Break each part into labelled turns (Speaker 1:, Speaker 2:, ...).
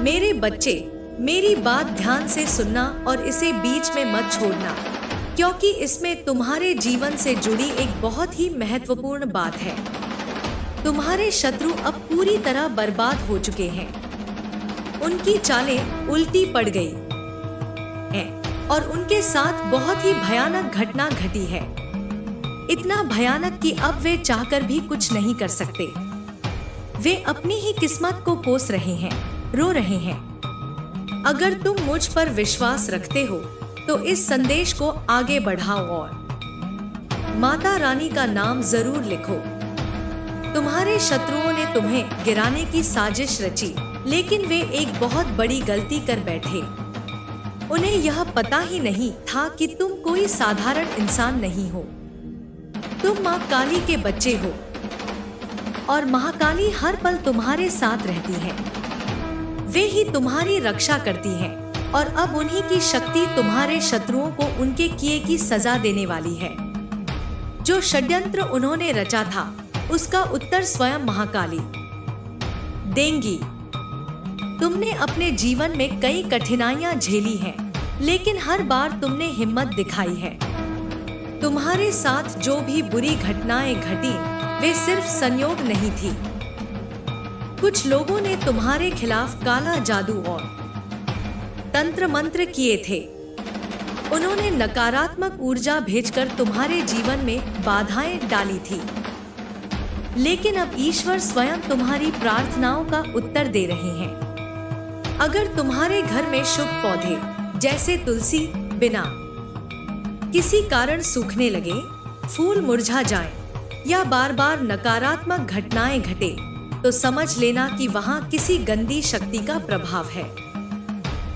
Speaker 1: मेरे बच्चे, मेरी बात ध्यान से सुनना और इसे बीच में मत छोड़ना, क्योंकि इसमें तुम्हारे जीवन से जुड़ी एक बहुत ही महत्वपूर्ण बात है। तुम्हारे शत्रु अब पूरी तरह बर्बाद हो चुके हैं। उनकी चालें उल्टी पड़ गई हैं और उनके साथ बहुत ही भयानक घटना घटी है। इतना भयानक कि अब वे चाहकर भी कुछ नहीं कर सकते। वे अपनी ही किस्मत को कोस रहे हैं, रो रहे हैं। अगर तुम मुझ पर विश्वास रखते हो तो इस संदेश को आगे बढ़ाओ और माता रानी का नाम जरूर लिखो। तुम्हारे शत्रुओं ने तुम्हें गिराने की साजिश रची, लेकिन वे एक बहुत बड़ी गलती कर बैठे। उन्हें यह पता ही नहीं था कि तुम कोई साधारण इंसान नहीं हो। तुम माँ काली के बच्चे हो और महाकाली हर पल तुम्हारे साथ रहती है। वे ही तुम्हारी रक्षा करती हैं और अब उन्हीं की शक्ति तुम्हारे शत्रुओं को उनके किए की सजा देने वाली है। जो षड्यंत्र उन्होंने रचा था उसका उत्तर स्वयं महाकाली देंगी। तुमने अपने जीवन में कई कठिनाइयां झेली हैं, लेकिन हर बार तुमने हिम्मत दिखाई है। तुम्हारे साथ जो भी बुरी घटनाएं घटी वे सिर्फ संयोग नहीं थी। कुछ लोगों ने तुम्हारे खिलाफ काला जादू और तंत्र मंत्र किए थे। उन्होंने नकारात्मक ऊर्जा भेजकर तुम्हारे जीवन में बाधाएं डाली थी, लेकिन अब ईश्वर स्वयं तुम्हारी प्रार्थनाओं का उत्तर दे रहे हैं। अगर तुम्हारे घर में शुभ पौधे जैसे तुलसी बिना किसी कारण सूखने लगे, फूल मुरझा जाएं या बार बार नकारात्मक घटनाएं घटे, तो समझ लेना कि वहां किसी गंदी शक्ति का प्रभाव है।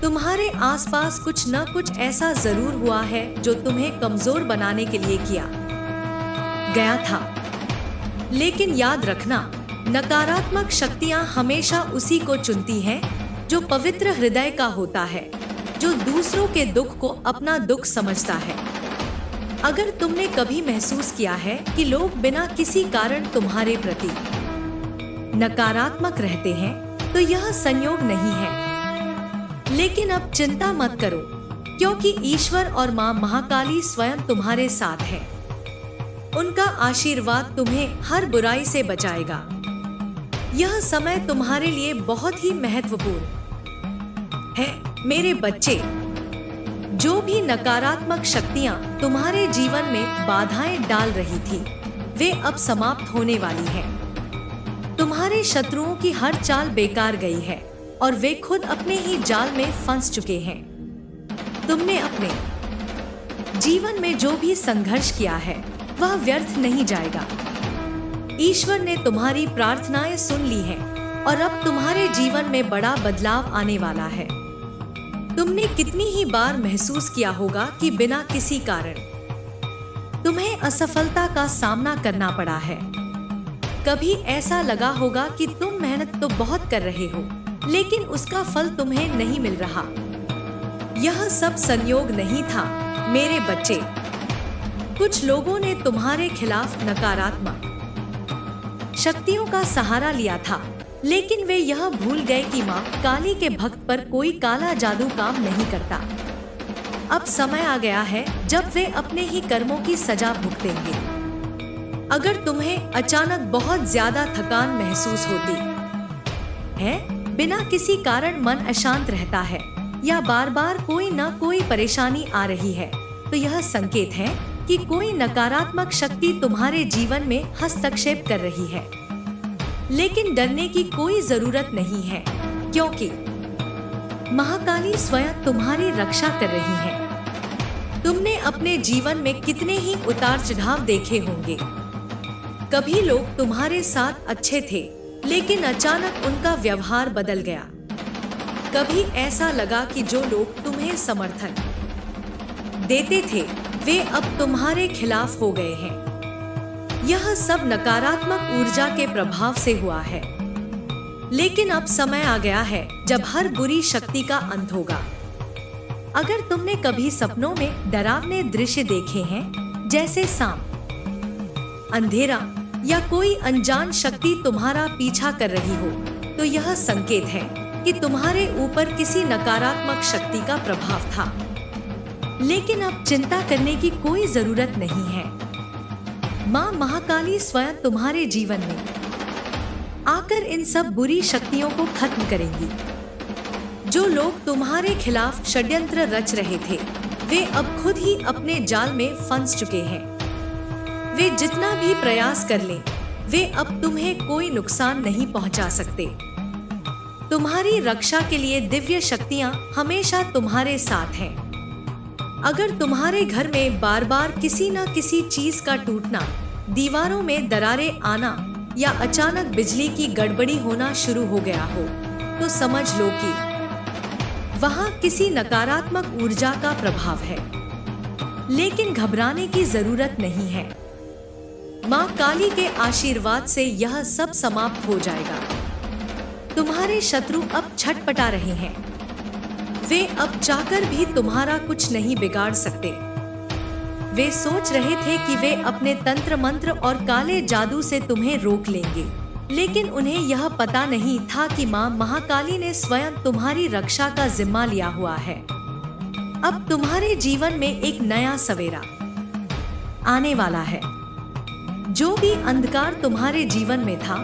Speaker 1: तुम्हारे आसपास कुछ न कुछ ऐसा जरूर हुआ है जो तुम्हें कमजोर बनाने के लिए किया गया था। लेकिन याद रखना, नकारात्मक शक्तियां हमेशा उसी को चुनती हैं जो पवित्र हृदय का होता है, जो दूसरों के दुख को अपना दुख समझता है। अगर तुमने कभी महसूस किया है कि लोग बिना किसी कारण तुम्हारे प्रति नकारात्मक रहते हैं, तो यह संयोग नहीं है। लेकिन अब चिंता मत करो, क्योंकि ईश्वर और मां महाकाली स्वयं तुम्हारे साथ है। उनका आशीर्वाद तुम्हें हर बुराई से बचाएगा। यह समय तुम्हारे लिए बहुत ही महत्वपूर्ण है। मेरे बच्चे, जो भी नकारात्मक शक्तियां तुम्हारे जीवन में बाधाएं डाल रही थी, वे अब समाप्त होने वाली हैं। तुम्हारे शत्रुओं की हर चाल बेकार गई है और वे खुद अपने ही जाल में फंस चुके हैं। तुमने अपने जीवन में जो भी संघर्ष किया है वह व्यर्थ नहीं जाएगा। ईश्वर ने तुम्हारी प्रार्थनाएं सुन ली हैं और अब तुम्हारे जीवन में बड़ा बदलाव आने वाला है। तुमने कितनी ही बार महसूस किया होगा कि बिना किसी कारण तुम्हें असफलता का सामना करना पड़ा है। कभी ऐसा लगा होगा कि तुम मेहनत तो बहुत कर रहे हो, लेकिन उसका फल तुम्हें नहीं मिल रहा। यह सब संयोग नहीं था मेरे बच्चे। कुछ लोगों ने तुम्हारे खिलाफ नकारात्मक शक्तियों का सहारा लिया था, लेकिन वे यह भूल गए कि मां काली के भक्त पर कोई काला जादू काम नहीं करता। अब समय आ गया है जब वे अपने ही कर्मों की सजा भुगतेंगे। अगर तुम्हें अचानक बहुत ज्यादा थकान महसूस होती है, बिना किसी कारण मन अशांत रहता है या बार बार कोई न कोई परेशानी आ रही है, तो यह संकेत है कि कोई नकारात्मक शक्ति तुम्हारे जीवन में हस्तक्षेप कर रही है। लेकिन डरने की कोई जरूरत नहीं है, क्योंकि महाकाली स्वयं तुम्हारी रक्षा कर रही है। तुमने अपने जीवन में कितने ही उतार चढ़ाव देखे होंगे। कभी लोग तुम्हारे साथ अच्छे थे, लेकिन अचानक उनका व्यवहार बदल गया। कभी ऐसा लगा कि जो लोग तुम्हें समर्थन देते थे वे अब तुम्हारे खिलाफ हो गए हैं। यह सब नकारात्मक ऊर्जा के प्रभाव से हुआ है। लेकिन अब समय आ गया है जब हर बुरी शक्ति का अंत होगा। अगर तुमने कभी सपनों में डरावने दृश्य देखे हैं, जैसे सांप, अंधेरा या कोई अनजान शक्ति तुम्हारा पीछा कर रही हो, तो यह संकेत है कि तुम्हारे ऊपर किसी नकारात्मक शक्ति का प्रभाव था, लेकिन अब चिंता करने की कोई जरूरत नहीं है। माँ महाकाली स्वयं तुम्हारे जीवन में आकर इन सब बुरी शक्तियों को खत्म करेंगी। जो लोग तुम्हारे खिलाफ षड्यंत्र रच रहे थे, वे अब खुद ही अपने जाल में फंस चुके हैं। वे जितना भी प्रयास कर लें, वे अब तुम्हें कोई नुकसान नहीं पहुंचा सकते। तुम्हारी रक्षा के लिए दिव्य शक्तियां हमेशा तुम्हारे साथ हैं। अगर तुम्हारे घर में बार बार किसी न किसी चीज का टूटना, दीवारों में दरारें आना या अचानक बिजली की गड़बड़ी होना शुरू हो गया हो, तो समझ लो कि वहां किसी नकारात्मक ऊर्जा का प्रभाव है। लेकिन घबराने की जरूरत नहीं है। माँ काली के आशीर्वाद से यह सब समाप्त हो जाएगा। तुम्हारे शत्रु अब छटपटा रहे हैं। वे अब चाहकर भी तुम्हारा कुछ नहीं बिगाड़ सकते। वे सोच रहे थे कि वे अपने तंत्र मंत्र और काले जादू से तुम्हें रोक लेंगे, लेकिन उन्हें यह पता नहीं था कि माँ महाकाली ने स्वयं तुम्हारी रक्षा का जिम्मा लिया हुआ है। अब तुम्हारे जीवन में एक नया सवेरा आने वाला है। जो भी अंधकार तुम्हारे जीवन में था,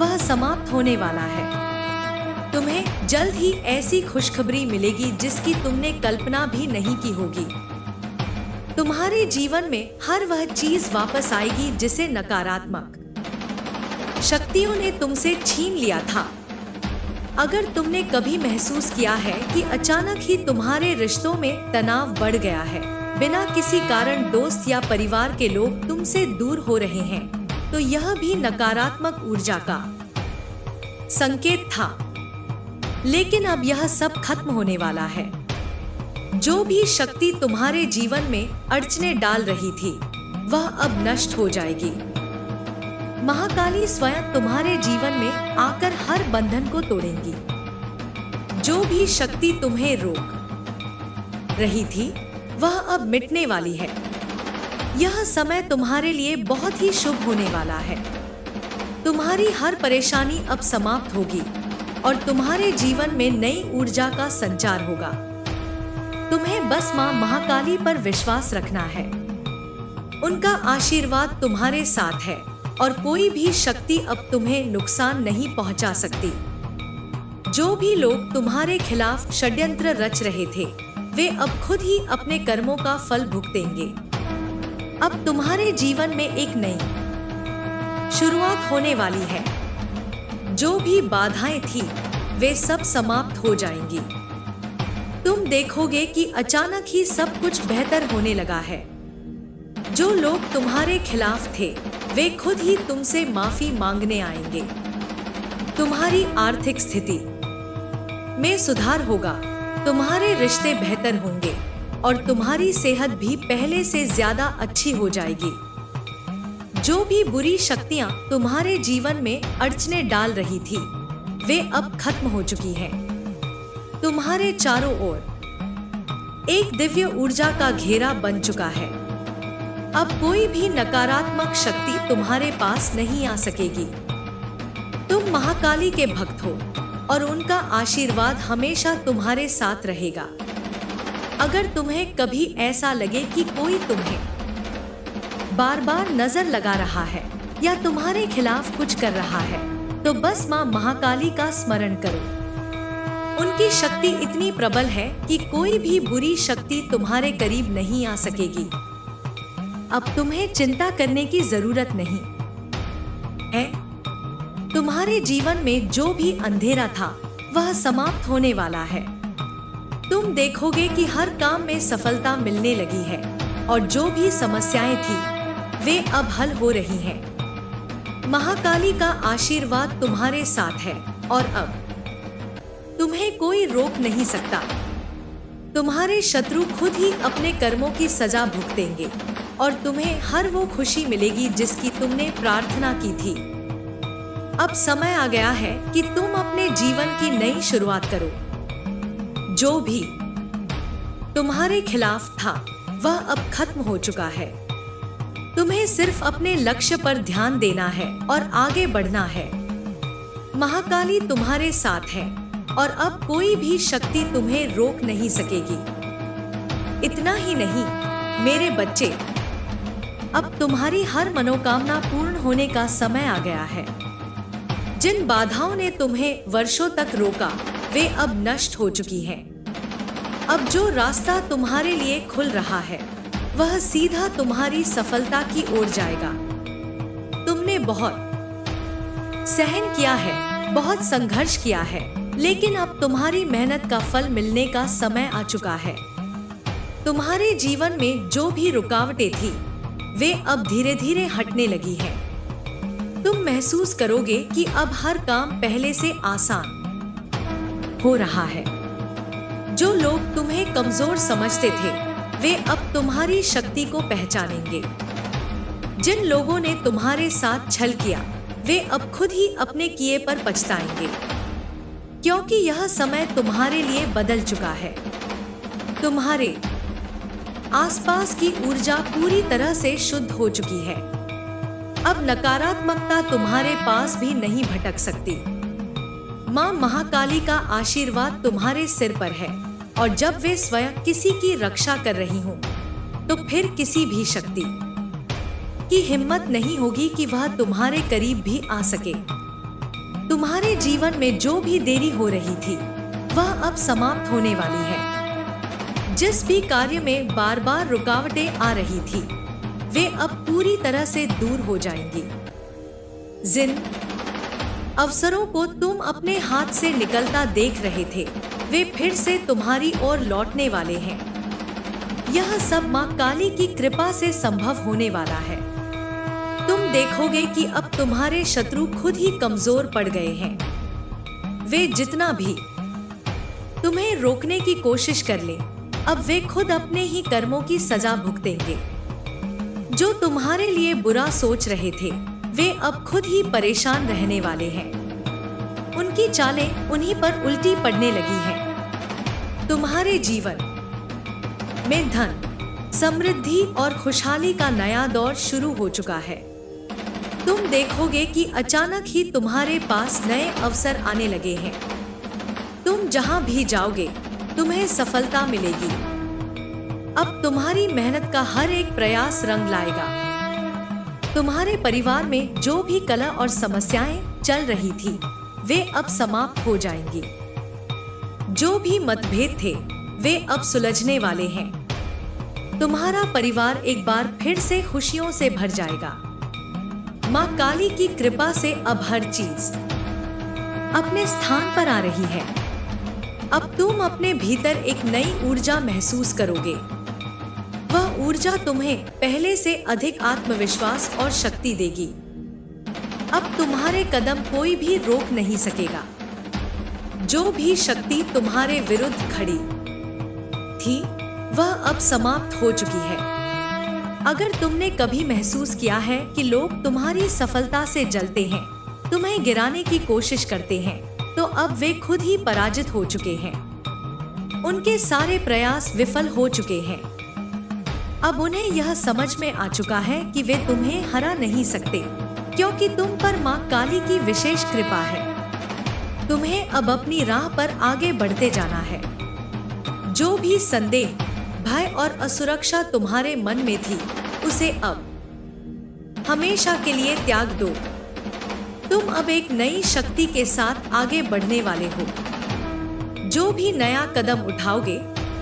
Speaker 1: वह समाप्त होने वाला है। तुम्हें जल्द ही ऐसी खुशखबरी मिलेगी जिसकी तुमने कल्पना भी नहीं की होगी। तुम्हारे जीवन में हर वह चीज वापस आएगी जिसे नकारात्मक शक्तियों ने तुमसे छीन लिया था। अगर तुमने कभी महसूस किया है कि अचानक ही तुम्हारे रिश्तों में तनाव बढ़ गया है, बिना किसी कारण दोस्त या परिवार के लोग तुमसे दूर हो रहे हैं, तो यह भी नकारात्मक ऊर्जा का संकेत था। लेकिन अब यह सब खत्म होने वाला है। जो भी शक्ति तुम्हारे जीवन में अड़चने डाल रही थी, वह अब नष्ट हो जाएगी। महाकाली स्वयं तुम्हारे जीवन में आकर हर बंधन को तोड़ेंगी। जो भी शक्ति तुम्हें रोक रही थी, वह अब मिटने वाली है। यह समय तुम्हारे लिए बहुत ही शुभ होने वाला है। तुम्हारी हर परेशानी अब समाप्त होगी और तुम्हारे जीवन में नई ऊर्जा का संचार होगा। तुम्हें बस माँ महाकाली पर विश्वास रखना है। उनका आशीर्वाद तुम्हारे साथ है और कोई भी शक्ति अब तुम्हें नुकसान नहीं पहुंचा सकती। जो भी लोग तुम्हारे खिलाफ षड्यंत्र रच रहे थे, वे अब खुद ही अपने कर्मों का फल भुगतेंगे। अब तुम्हारे जीवन में एक नई शुरुआत होने वाली है। जो भी बाधाएं थी, वे सब समाप्त हो जाएंगी। तुम देखोगे कि अचानक ही सब कुछ बेहतर होने लगा है। जो लोग तुम्हारे खिलाफ थे, वे खुद ही तुमसे माफी मांगने आएंगे। तुम्हारी आर्थिक स्थिति में सुधार होगा। तुम्हारे रिश्ते बेहतर होंगे और तुम्हारी सेहत भी पहले से ज्यादा अच्छी हो जाएगी। जो भी बुरी शक्तियां तुम्हारे जीवन में अड़चने डाल रही थी, वे अब खत्म हो चुकी हैं। तुम्हारे चारों ओर एक दिव्य ऊर्जा का घेरा बन चुका है। अब कोई भी नकारात्मक शक्ति तुम्हारे पास नहीं आ सकेगी। तुम महाकाली के भक्त हो और उनका आशीर्वाद हमेशा तुम्हारे साथ रहेगा। अगर तुम्हें कभी ऐसा लगे कि कोई तुम्हें बार बार नजर लगा रहा है या तुम्हारे खिलाफ कुछ कर रहा है, तो बस माँ महाकाली का स्मरण करो। उनकी शक्ति इतनी प्रबल है कि कोई भी बुरी शक्ति तुम्हारे करीब नहीं आ सकेगी। अब तुम्हें चिंता करने की जरूरत नहीं है। तुम्हारे जीवन में जो भी अंधेरा था, वह समाप्त होने वाला है। तुम देखोगे कि हर काम में सफलता मिलने लगी है और जो भी समस्याएं थी, वे अब हल हो रही हैं। महाकाली का आशीर्वाद तुम्हारे साथ है और अब तुम्हें कोई रोक नहीं सकता। तुम्हारे शत्रु खुद ही अपने कर्मों की सजा भुगतेंगे और तुम्हें हर वो खुशी मिलेगी जिसकी तुमने प्रार्थना की थी। अब समय आ गया है कि तुम अपने जीवन की नई शुरुआत करो। जो भी तुम्हारे खिलाफ था, वह अब खत्म हो चुका है। तुम्हें सिर्फ अपने लक्ष्य पर ध्यान देना है और आगे बढ़ना है। महाकाली तुम्हारे साथ है और अब कोई भी शक्ति तुम्हें रोक नहीं सकेगी। इतना ही नहीं मेरे बच्चे, अब तुम्हारी हर मनोकामना पूर्ण होने का समय आ गया है। जिन बाधाओं ने तुम्हें वर्षों तक रोका वे अब नष्ट हो चुकी हैं। अब जो रास्ता तुम्हारे लिए खुल रहा है वह सीधा तुम्हारी सफलता की ओर जाएगा। तुमने बहुत सहन किया है, बहुत संघर्ष किया है, लेकिन अब तुम्हारी मेहनत का फल मिलने का समय आ चुका है। तुम्हारे जीवन में जो भी रुकावटें थी वे अब धीरे धीरे हटने लगी हैं। तुम महसूस करोगे कि अब हर काम पहले से आसान हो रहा है। जो लोग तुम्हें कमजोर समझते थे वे अब तुम्हारी शक्ति को पहचानेंगे। जिन लोगों ने तुम्हारे साथ छल किया वे अब खुद ही अपने किए पर पछताएंगे, क्योंकि यह समय तुम्हारे लिए बदल चुका है। तुम्हारे आसपास की ऊर्जा पूरी तरह से शुद्ध हो चुकी है। अब नकारात्मकता तुम्हारे पास भी नहीं भटक सकती। माँ महाकाली का आशीर्वाद तुम्हारे सिर पर है, और जब वे स्वयं किसी की रक्षा कर रही हों, तो फिर किसी भी शक्ति की हिम्मत नहीं होगी कि वह तुम्हारे करीब भी आ सके। तुम्हारे जीवन में जो भी देरी हो रही थी वह अब समाप्त होने वाली है। जिस भी कार्य में बार बार रुकावटें आ रही थी वे अब पूरी तरह से दूर हो जाएंगी। जिन अवसरों को तुम अपने हाथ से निकलता देख रहे थे वे फिर से तुम्हारी ओर लौटने वाले हैं। यह सब माँ काली की कृपा से संभव होने वाला है। तुम देखोगे कि अब तुम्हारे शत्रु खुद ही कमजोर पड़ गए हैं। वे जितना भी तुम्हें रोकने की कोशिश कर ले, अब वे खुद अपने ही कर्मों की सजा भुगतेंगे। जो तुम्हारे लिए बुरा सोच रहे थे वे अब खुद ही परेशान रहने वाले हैं। उनकी चालें उन्हीं पर उल्टी पड़ने लगी हैं। तुम्हारे जीवन में धन, समृद्धि और खुशहाली का नया दौर शुरू हो चुका है। तुम देखोगे कि अचानक ही तुम्हारे पास नए अवसर आने लगे हैं। तुम जहां भी जाओगे तुम्हें सफलता मिलेगी। अब तुम्हारी मेहनत का हर एक प्रयास रंग लाएगा। तुम्हारे परिवार में जो भी कलह और समस्याएं चल रही थी वे अब समाप्त हो जाएंगी। जो भी मतभेद थे वे अब सुलझने वाले हैं। तुम्हारा परिवार एक बार फिर से खुशियों से भर जाएगा। माँ काली की कृपा से अब हर चीज अपने स्थान पर आ रही है। अब तुम अपने भीतर एक नई ऊर्जा महसूस करोगे। वह ऊर्जा तुम्हें पहले से अधिक आत्मविश्वास और शक्ति देगी। अब तुम्हारे कदम कोई भी रोक नहीं सकेगा। जो भी शक्ति तुम्हारे विरुद्ध खड़ी थी वह अब समाप्त हो चुकी है। अगर तुमने कभी महसूस किया है कि लोग तुम्हारी सफलता से जलते हैं, तुम्हें गिराने की कोशिश करते हैं, तो अब वे खुद ही पराजित हो चुके हैं। उनके सारे प्रयास विफल हो चुके हैं। अब उन्हें यह समझ में आ चुका है कि वे तुम्हें हरा नहीं सकते, क्योंकि तुम पर माँ काली की विशेष कृपा है। तुम्हें अब अपनी राह पर आगे बढ़ते जाना है। जो भी संदेह, भय और असुरक्षा तुम्हारे मन में थी उसे अब हमेशा के लिए त्याग दो। तुम अब एक नई शक्ति के साथ आगे बढ़ने वाले हो। जो भी नया कदम उठाओगे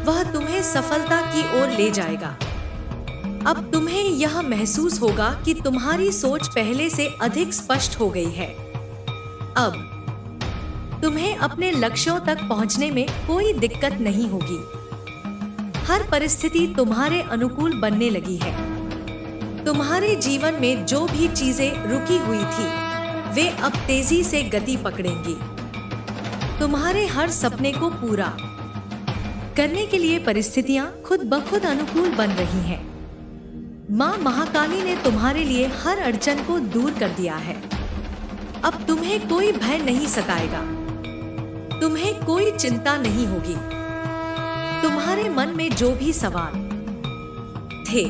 Speaker 1: वह तुम्हें सफलता की ओर ले जाएगा। अब तुम्हें यह महसूस होगा कि तुम्हारी सोच पहले से अधिक स्पष्ट हो गई है। अब तुम्हें अपने लक्ष्यों तक पहुंचने में कोई दिक्कत नहीं होगी। हर परिस्थिति तुम्हारे अनुकूल बनने लगी है। तुम्हारे जीवन में जो भी चीजें रुकी हुई थी वे अब तेजी से गति पकड़ेंगी। तुम्हारे हर सपने को पूरा करने के लिए परिस्थितियां खुद ब खुद अनुकूल बन रही हैं। माँ महाकाली ने तुम्हारे लिए हर अड़चन को दूर कर दिया है। अब तुम्हें कोई भय नहीं सताएगा। तुम्हें कोई चिंता नहीं होगी। तुम्हारे मन में जो भी सवाल थे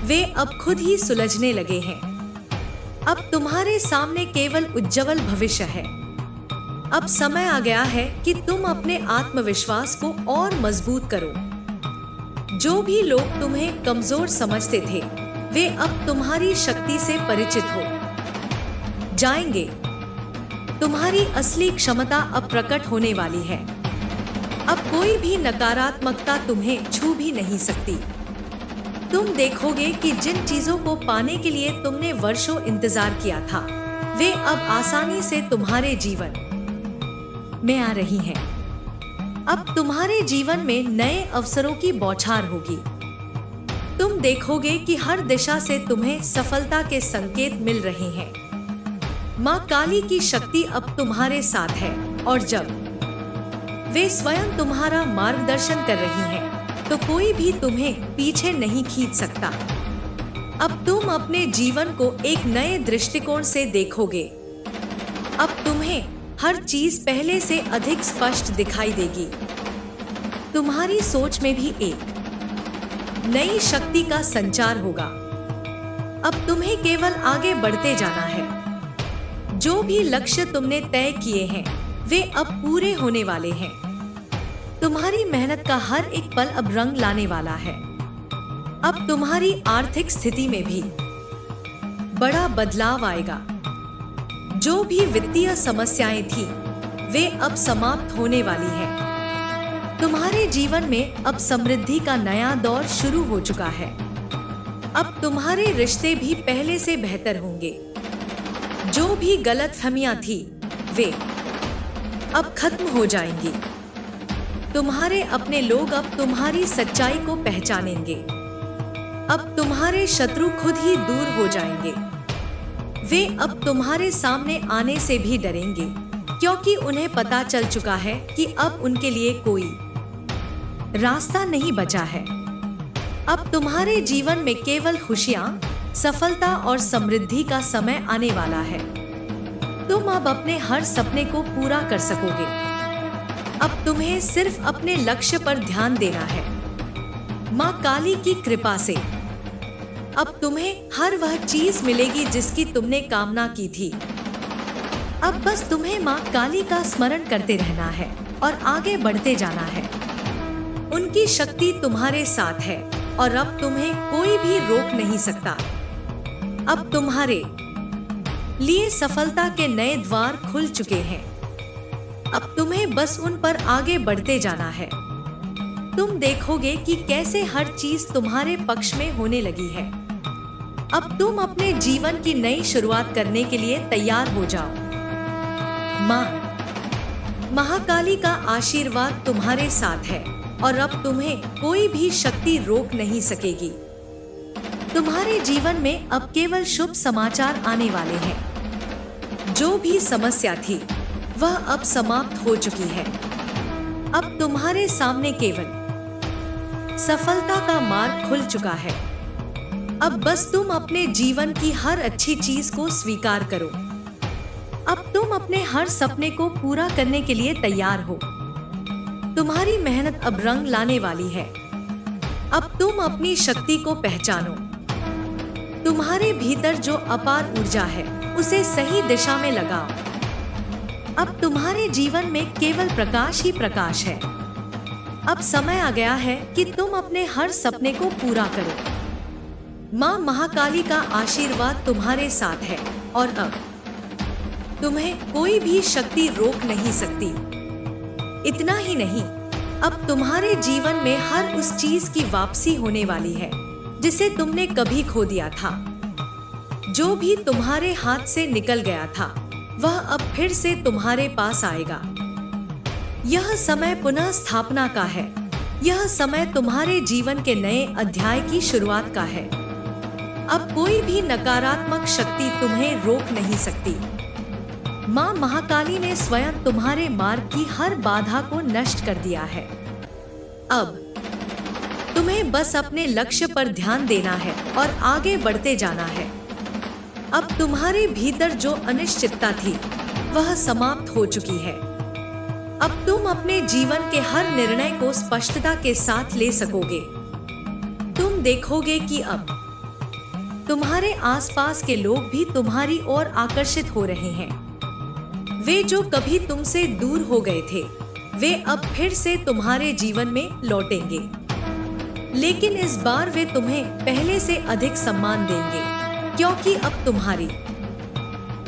Speaker 1: वे अब खुद ही सुलझने लगे हैं। अब तुम्हारे सामने केवल उज्जवल भविष्य है। अब समय आ गया है कि तुम अपने आत्मविश्वास को और मजबूत करो। जो भी लोग तुम्हें कमजोर समझते थे, वे अब तुम्हारी शक्ति से परिचित हो जाएंगे। तुम्हारी असली क्षमता अब प्रकट होने वाली है। अब कोई भी नकारात्मकता तुम्हें छू भी नहीं सकती। तुम देखोगे कि जिन चीजों को पाने के लिए तुमने वर्षों इंतजार किया था, वे अब आसानी से तुम्हारे जीवन में आ रही हैं। अब तुम्हारे जीवन में नए अवसरों की बौछार होगी। तुम देखोगे कि हर दिशा से तुम्हें सफलता के संकेत मिल रहे हैं। माँ काली की शक्ति अब तुम्हारे साथ है और जब वे स्वयं तुम्हारा मार्गदर्शन कर रही हैं, तो कोई भी तुम्हें पीछे नहीं खींच सकता। अब तुम अपने जीवन को एक नए दृष्टिकोण से देखोगे। अब तुम्हें हर चीज पहले से अधिक स्पष्ट दिखाई देगी। तुम्हारी सोच में भी एक नई शक्ति का संचार होगा। अब तुम्हें केवल आगे बढ़ते जाना है। जो भी लक्ष्य तुमने तय किए हैं, वे अब पूरे होने वाले हैं। तुम्हारी मेहनत का हर एक पल अब रंग लाने वाला है। अब तुम्हारी आर्थिक स्थिति में भी बड़ा बदलाव आएगा। जो भी वित्तीय समस्याएं थी, वे अब समाप्त होने वाली हैं। तुम्हारे जीवन में अब समृद्धि का नया दौर शुरू हो चुका है। अब तुम्हारे रिश्ते भी पहले से बेहतर होंगे। जो भी गलतफहमियां थी, वे अब खत्म हो जाएंगी। तुम्हारे अपने लोग अब तुम्हारी सच्चाई को पहचानेंगे। अब तुम्हारे शत्रु खुद ही दूर हो जाएंगे। वे अब तुम्हारे सामने आने से भी डरेंगे, क्योंकि उन्हें पता चल चुका है कि अब उनके लिए कोई रास्ता नहीं बचा है। अब तुम्हारे जीवन में केवल खुशियां, सफलता और समृद्धि का समय आने वाला है। तुम अब अपने हर सपने को पूरा कर सकोगे। अब तुम्हें सिर्फ अपने लक्ष्य पर ध्यान देना है। माँ काली की कृपा से अब तुम्हें हर वह चीज मिलेगी जिसकी तुमने कामना की थी। अब बस तुम्हें माँ काली का स्मरण करते रहना है और आगे बढ़ते जाना है। उनकी शक्ति तुम्हारे साथ है और अब तुम्हें कोई भी रोक नहीं सकता। अब तुम्हारे लिए सफलता के नए द्वार खुल चुके हैं। अब तुम्हें बस उन पर आगे बढ़ते जाना है। तुम देखोगे कि कैसे हर चीज तुम्हारे पक्ष में होने लगी है। अब तुम अपने जीवन की नई शुरुआत करने के लिए तैयार हो जाओ। माँ महाकाली का आशीर्वाद तुम्हारे साथ है और अब तुम्हें कोई भी शक्ति रोक नहीं सकेगी। तुम्हारे जीवन में अब केवल शुभ समाचार आने वाले हैं। जो भी समस्या थी, वह अब समाप्त हो चुकी है। अब तुम्हारे सामने केवल सफलता का मार्ग खुल चुका है। अब बस तुम अपने जीवन की हर अच्छी चीज को स्वीकार करो। अब तुम अपने हर सपने को पूरा करने के लिए तैयार हो। तुम्हारी मेहनत अब रंग लाने वाली है। अब तुम अपनी शक्ति को पहचानो। तुम्हारे भीतर जो अपार ऊर्जा है, उसे सही दिशा में लगाओ। अब तुम्हारे जीवन में केवल प्रकाश ही प्रकाश है। अब समय आ गया है कि तुम अपने हर सपने को पूरा करो। माँ महाकाली का आशीर्वाद तुम्हारे साथ है और अब तुम्हें कोई भी शक्ति रोक नहीं सकती। इतना ही नहीं, अब तुम्हारे जीवन में हर उस चीज की वापसी होने वाली है जिसे तुमने कभी खो दिया था। जो भी तुम्हारे हाथ से निकल गया था, वह अब फिर से तुम्हारे पास आएगा। यह समय पुनः स्थापना का है। यह समय तुम्हारे जीवन के नए अध्याय की शुरुआत का है। अब कोई भी नकारात्मक शक्ति तुम्हें रोक नहीं सकती। माँ महाकाली ने स्वयं तुम्हारे मार्ग की हर बाधा को नष्ट कर दिया है। अब तुम्हें बस अपने लक्ष्य पर ध्यान देना है और आगे बढ़ते जाना है। अब तुम्हारे भीतर जो अनिश्चितता थी, वह समाप्त हो चुकी है। अब तुम अपने जीवन के हर निर्णय को स्पष्टता के साथ ले सकोगे। तुम देखोगे कि अब तुम्हारे आसपास के लोग भी तुम्हारी ओर आकर्षित हो रहे हैं। वे जो कभी तुमसे दूर हो गए थे वे अब फिर से तुम्हारे जीवन में लौटेंगे, लेकिन इस बार वे तुम्हें पहले से अधिक सम्मान देंगे, क्योंकि अब तुम्हारी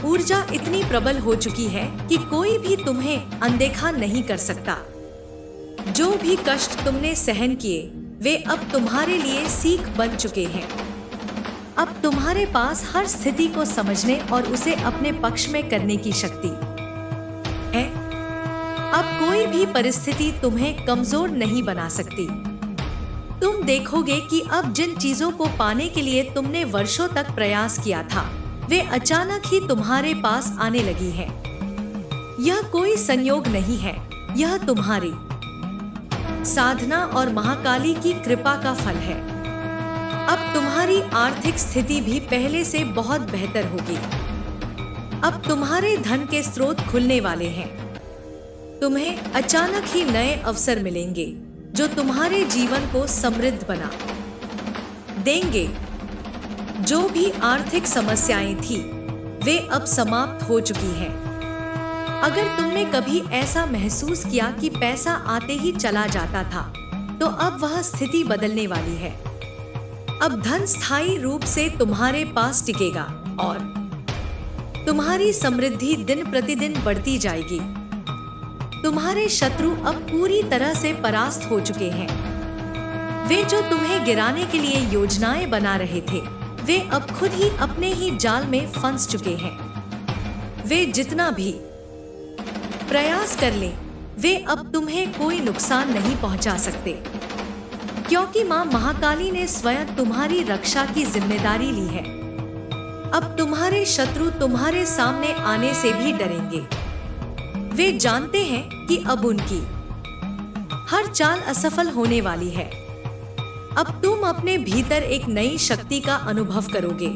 Speaker 1: ऊर्जा इतनी प्रबल हो चुकी है कि कोई भी तुम्हें अनदेखा नहीं कर सकता। जो भी कष्ट तुमने सहन किए वे अब तुम्हारे लिए सीख बन चुके हैं। अब तुम्हारे पास हर स्थिति को समझने और उसे अपने पक्ष में करने की शक्ति है। अब कोई भी परिस्थिति तुम्हें कमजोर नहीं बना सकती। तुम देखोगे कि अब जिन चीजों को पाने के लिए तुमने वर्षों तक प्रयास किया था वे अचानक ही तुम्हारे पास आने लगी है। यह कोई संयोग नहीं है, यह तुम्हारी साधना और महाकाली की कृपा का फल है। अब तुम्हारी आर्थिक स्थिति भी पहले से बहुत बेहतर होगी। अब तुम्हारे धन के स्रोत खुलने वाले हैं। तुम्हें अचानक ही नए अवसर मिलेंगे जो तुम्हारे जीवन को समृद्ध बना देंगे। जो भी आर्थिक समस्याएं थी वे अब समाप्त हो चुकी हैं। अगर तुमने कभी ऐसा महसूस किया कि पैसा आते ही चला जाता था, तो अब वह स्थिति बदलने वाली है। अब धन स्थायी रूप से तुम्हारे पास टिकेगा और तुम्हारी समृद्धि दिन प्रतिदिन बढ़ती जाएगी। तुम्हारे शत्रु अब पूरी तरह से परास्त हो चुके हैं। वे जो तुम्हें गिराने के लिए योजनाएं बना रहे थे वे अब खुद ही अपने ही जाल में फंस चुके हैं। वे जितना भी प्रयास कर लें वे अब तुम्हें कोई नुकसान नहीं पहुंचा सकते, क्योंकि मां महाकाली ने स्वयं तुम्हारी रक्षा की जिम्मेदारी ली है। अब तुम्हारे शत्रु तुम्हारे सामने आने से भी डरेंगे। वे जानते हैं कि अब उनकी हर चाल असफल होने वाली है। अब तुम अपने भीतर एक नई शक्ति का अनुभव करोगे।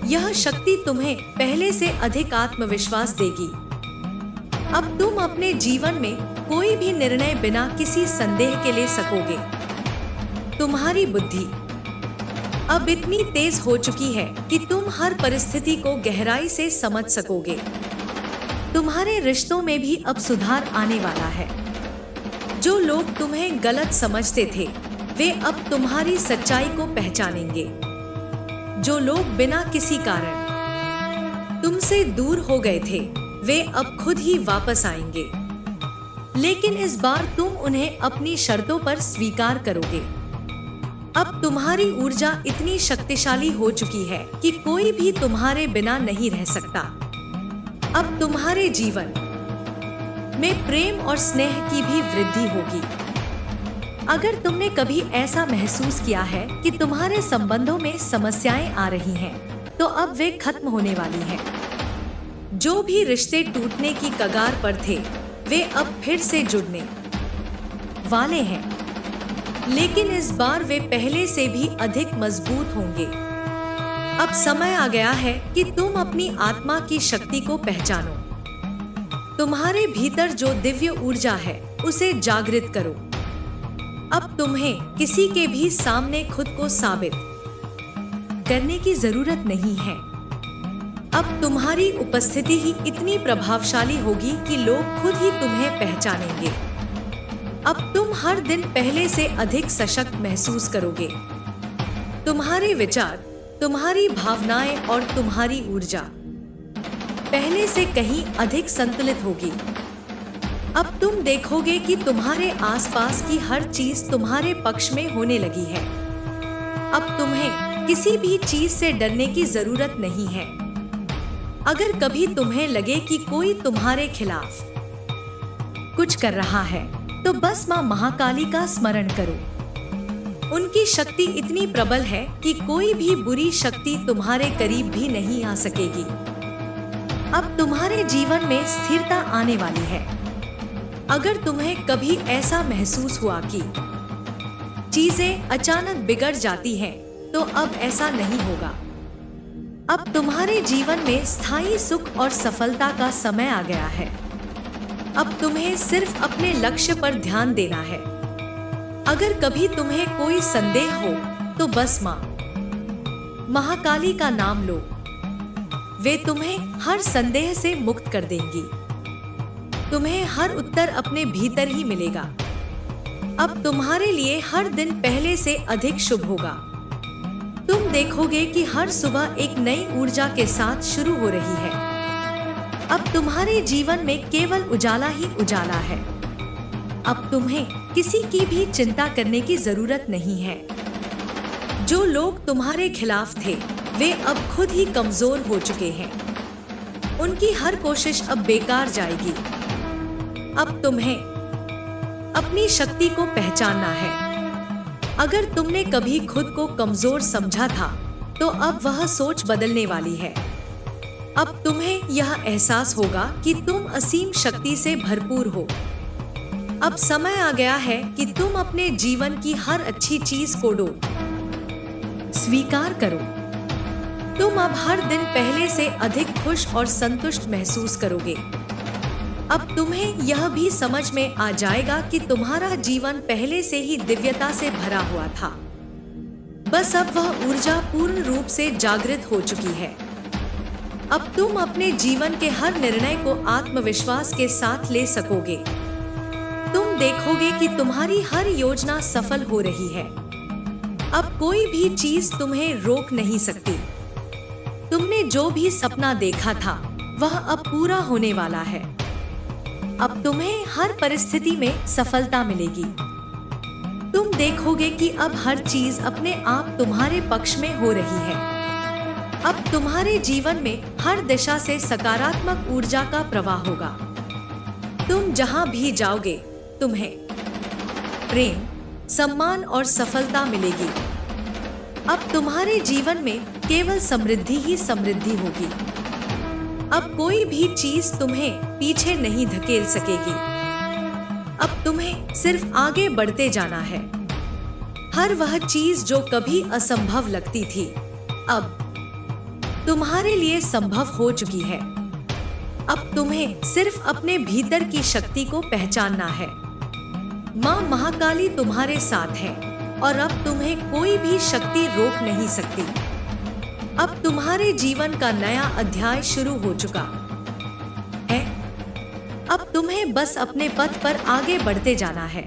Speaker 1: यह शक्ति तुम्हें पहले से अधिक आत्मविश्वास देगी। अब तुम अपने जीवन में कोई भी निर्णय बिना किसी संदेह के ले सकोगे। तुम्हारी बुद्धि अब इतनी तेज हो चुकी है कि तुम हर परिस्थिति को गहराई से समझ सकोगे। तुम्हारे रिश्तों में भी अब सुधार आने वाला है। जो लोग तुम्हें गलत समझते थे वे अब तुम्हारी सच्चाई को पहचानेंगे। जो लोग बिना किसी कारण तुमसे दूर हो गए थे वे अब खुद ही वापस आएंगे, लेकिन इस बार तुम उन्हें अपनी शर्तों पर स्वीकार करोगे। अब तुम्हारी ऊर्जा इतनी शक्तिशाली हो चुकी है कि कोई भी तुम्हारे बिना नहीं रह सकता। अब तुम्हारे जीवन में प्रेम और स्नेह की भी वृद्धि होगी। अगर तुमने कभी ऐसा महसूस किया है कि तुम्हारे संबंधों में समस्याएं आ रही हैं, तो अब वे खत्म होने वाली हैं। जो भी रिश्ते टूटने की कगार पर थे वे अब फिर से जुड़ने वाले हैं, लेकिन इस बार वे पहले से भी अधिक मजबूत होंगे। अब समय आ गया है कि तुम अपनी आत्मा की शक्ति को पहचानो। तुम्हारे भीतर जो दिव्य ऊर्जा है उसे जागृत करो। अब तुम्हें किसी के भी सामने खुद को साबित करने की जरूरत नहीं है। अब तुम्हारी उपस्थिति ही इतनी प्रभावशाली होगी कि लोग खुद ही तुम्हें पहचानेंगे। अब तुम हर दिन पहले से अधिक सशक्त महसूस करोगे। तुम्हारे विचार, तुम्हारी भावनाएं और तुम्हारी ऊर्जा पहले से कहीं अधिक संतुलित होगी। अब तुम देखोगे कि तुम्हारे आसपास की हर चीज तुम्हारे पक्ष में होने लगी है। अब तुम्हें किसी भी चीज से डरने की जरूरत नहीं है। अगर कभी तुम्हें लगे कि कोई तुम्हारे खिलाफ कुछ कर रहा है, तो बस मां महाकाली का स्मरण करो। उनकी शक्ति इतनी प्रबल है कि कोई भी बुरी शक्ति तुम्हारे करीब भी नहीं आ सकेगी। अब तुम्हारे जीवन में स्थिरता आने वाली है। अगर तुम्हें कभी ऐसा महसूस हुआ कि चीजें अचानक बिगड़ जाती हैं, तो अब ऐसा नहीं होगा। अब तुम्हारे जीवन में स्थायी सुख और सफलता का समय आ गया है। अब तुम्हें सिर्फ अपने लक्ष्य पर ध्यान देना है। अगर कभी तुम्हें कोई संदेह हो तो बस मां महाकाली का नाम लो। वे तुम्हें हर संदेह से मुक्त कर देंगी। तुम्हें हर उत्तर अपने भीतर ही मिलेगा। अब तुम्हारे लिए हर दिन पहले से अधिक शुभ होगा। तुम देखोगे कि हर सुबह एक नई ऊर्जा के साथ शुरू हो रही है। अब तुम्हारे जीवन में केवल उजाला ही उजाला है। अब तुम्हें किसी की भी चिंता करने की जरूरत नहीं है। जो लोग तुम्हारे खिलाफ थे वे अब खुद ही कमजोर हो चुके हैं। उनकी हर कोशिश अब बेकार जाएगी। अब तुम्हें अपनी शक्ति को पहचानना है। अगर तुमने कभी खुद को कमजोर समझा था तो अब वह सोच बदलने वाली है। अब तुम्हें यह एहसास होगा कि तुम असीम शक्ति से भरपूर हो। अब समय आ गया है कि तुम अपने जीवन की हर अच्छी चीज को स्वीकार करो। तुम अब हर दिन पहले से अधिक खुश और संतुष्ट महसूस करोगे। अब तुम्हें यह भी समझ में आ जाएगा कि तुम्हारा जीवन पहले से ही दिव्यता से भरा हुआ था। बस अब वह ऊर्जा पूर्ण रूप से जागृत हो चुकी है। अब तुम अपने जीवन के हर निर्णय को आत्मविश्वास के साथ ले सकोगे। तुम देखोगे कि तुम्हारी हर योजना सफल हो रही है। अब कोई भी चीज तुम्हें रोक नहीं सकती। तुमने जो भी सपना देखा था वह अब पूरा होने वाला है। अब तुम्हें हर परिस्थिति में सफलता मिलेगी। तुम देखोगे कि अब हर चीज अपने आप तुम्हारे पक्ष में हो रही है। अब तुम्हारे जीवन में हर दिशा से सकारात्मक ऊर्जा का प्रवाह होगा। तुम जहां भी जाओगे तुम्हें प्रेम, सम्मान और सफलता मिलेगी। अब तुम्हारे जीवन में केवल समृद्धि ही समृद्धि होगी। अब कोई भी चीज तुम्हें पीछे नहीं धकेल सकेगी। अब तुम्हें सिर्फ आगे बढ़ते जाना है। हर वह चीज जो कभी असंभव लगती थी अब तुम्हारे लिए संभव हो चुकी है। अब तुम्हें सिर्फ अपने भीतर की शक्ति को पहचानना है। माँ महाकाली तुम्हारे साथ है और अब तुम्हें कोई भी शक्ति रोक नहीं सकती। अब तुम्हारे जीवन का नया अध्याय शुरू हो चुका है। अब तुम्हें बस अपने पथ पर आगे बढ़ते जाना है।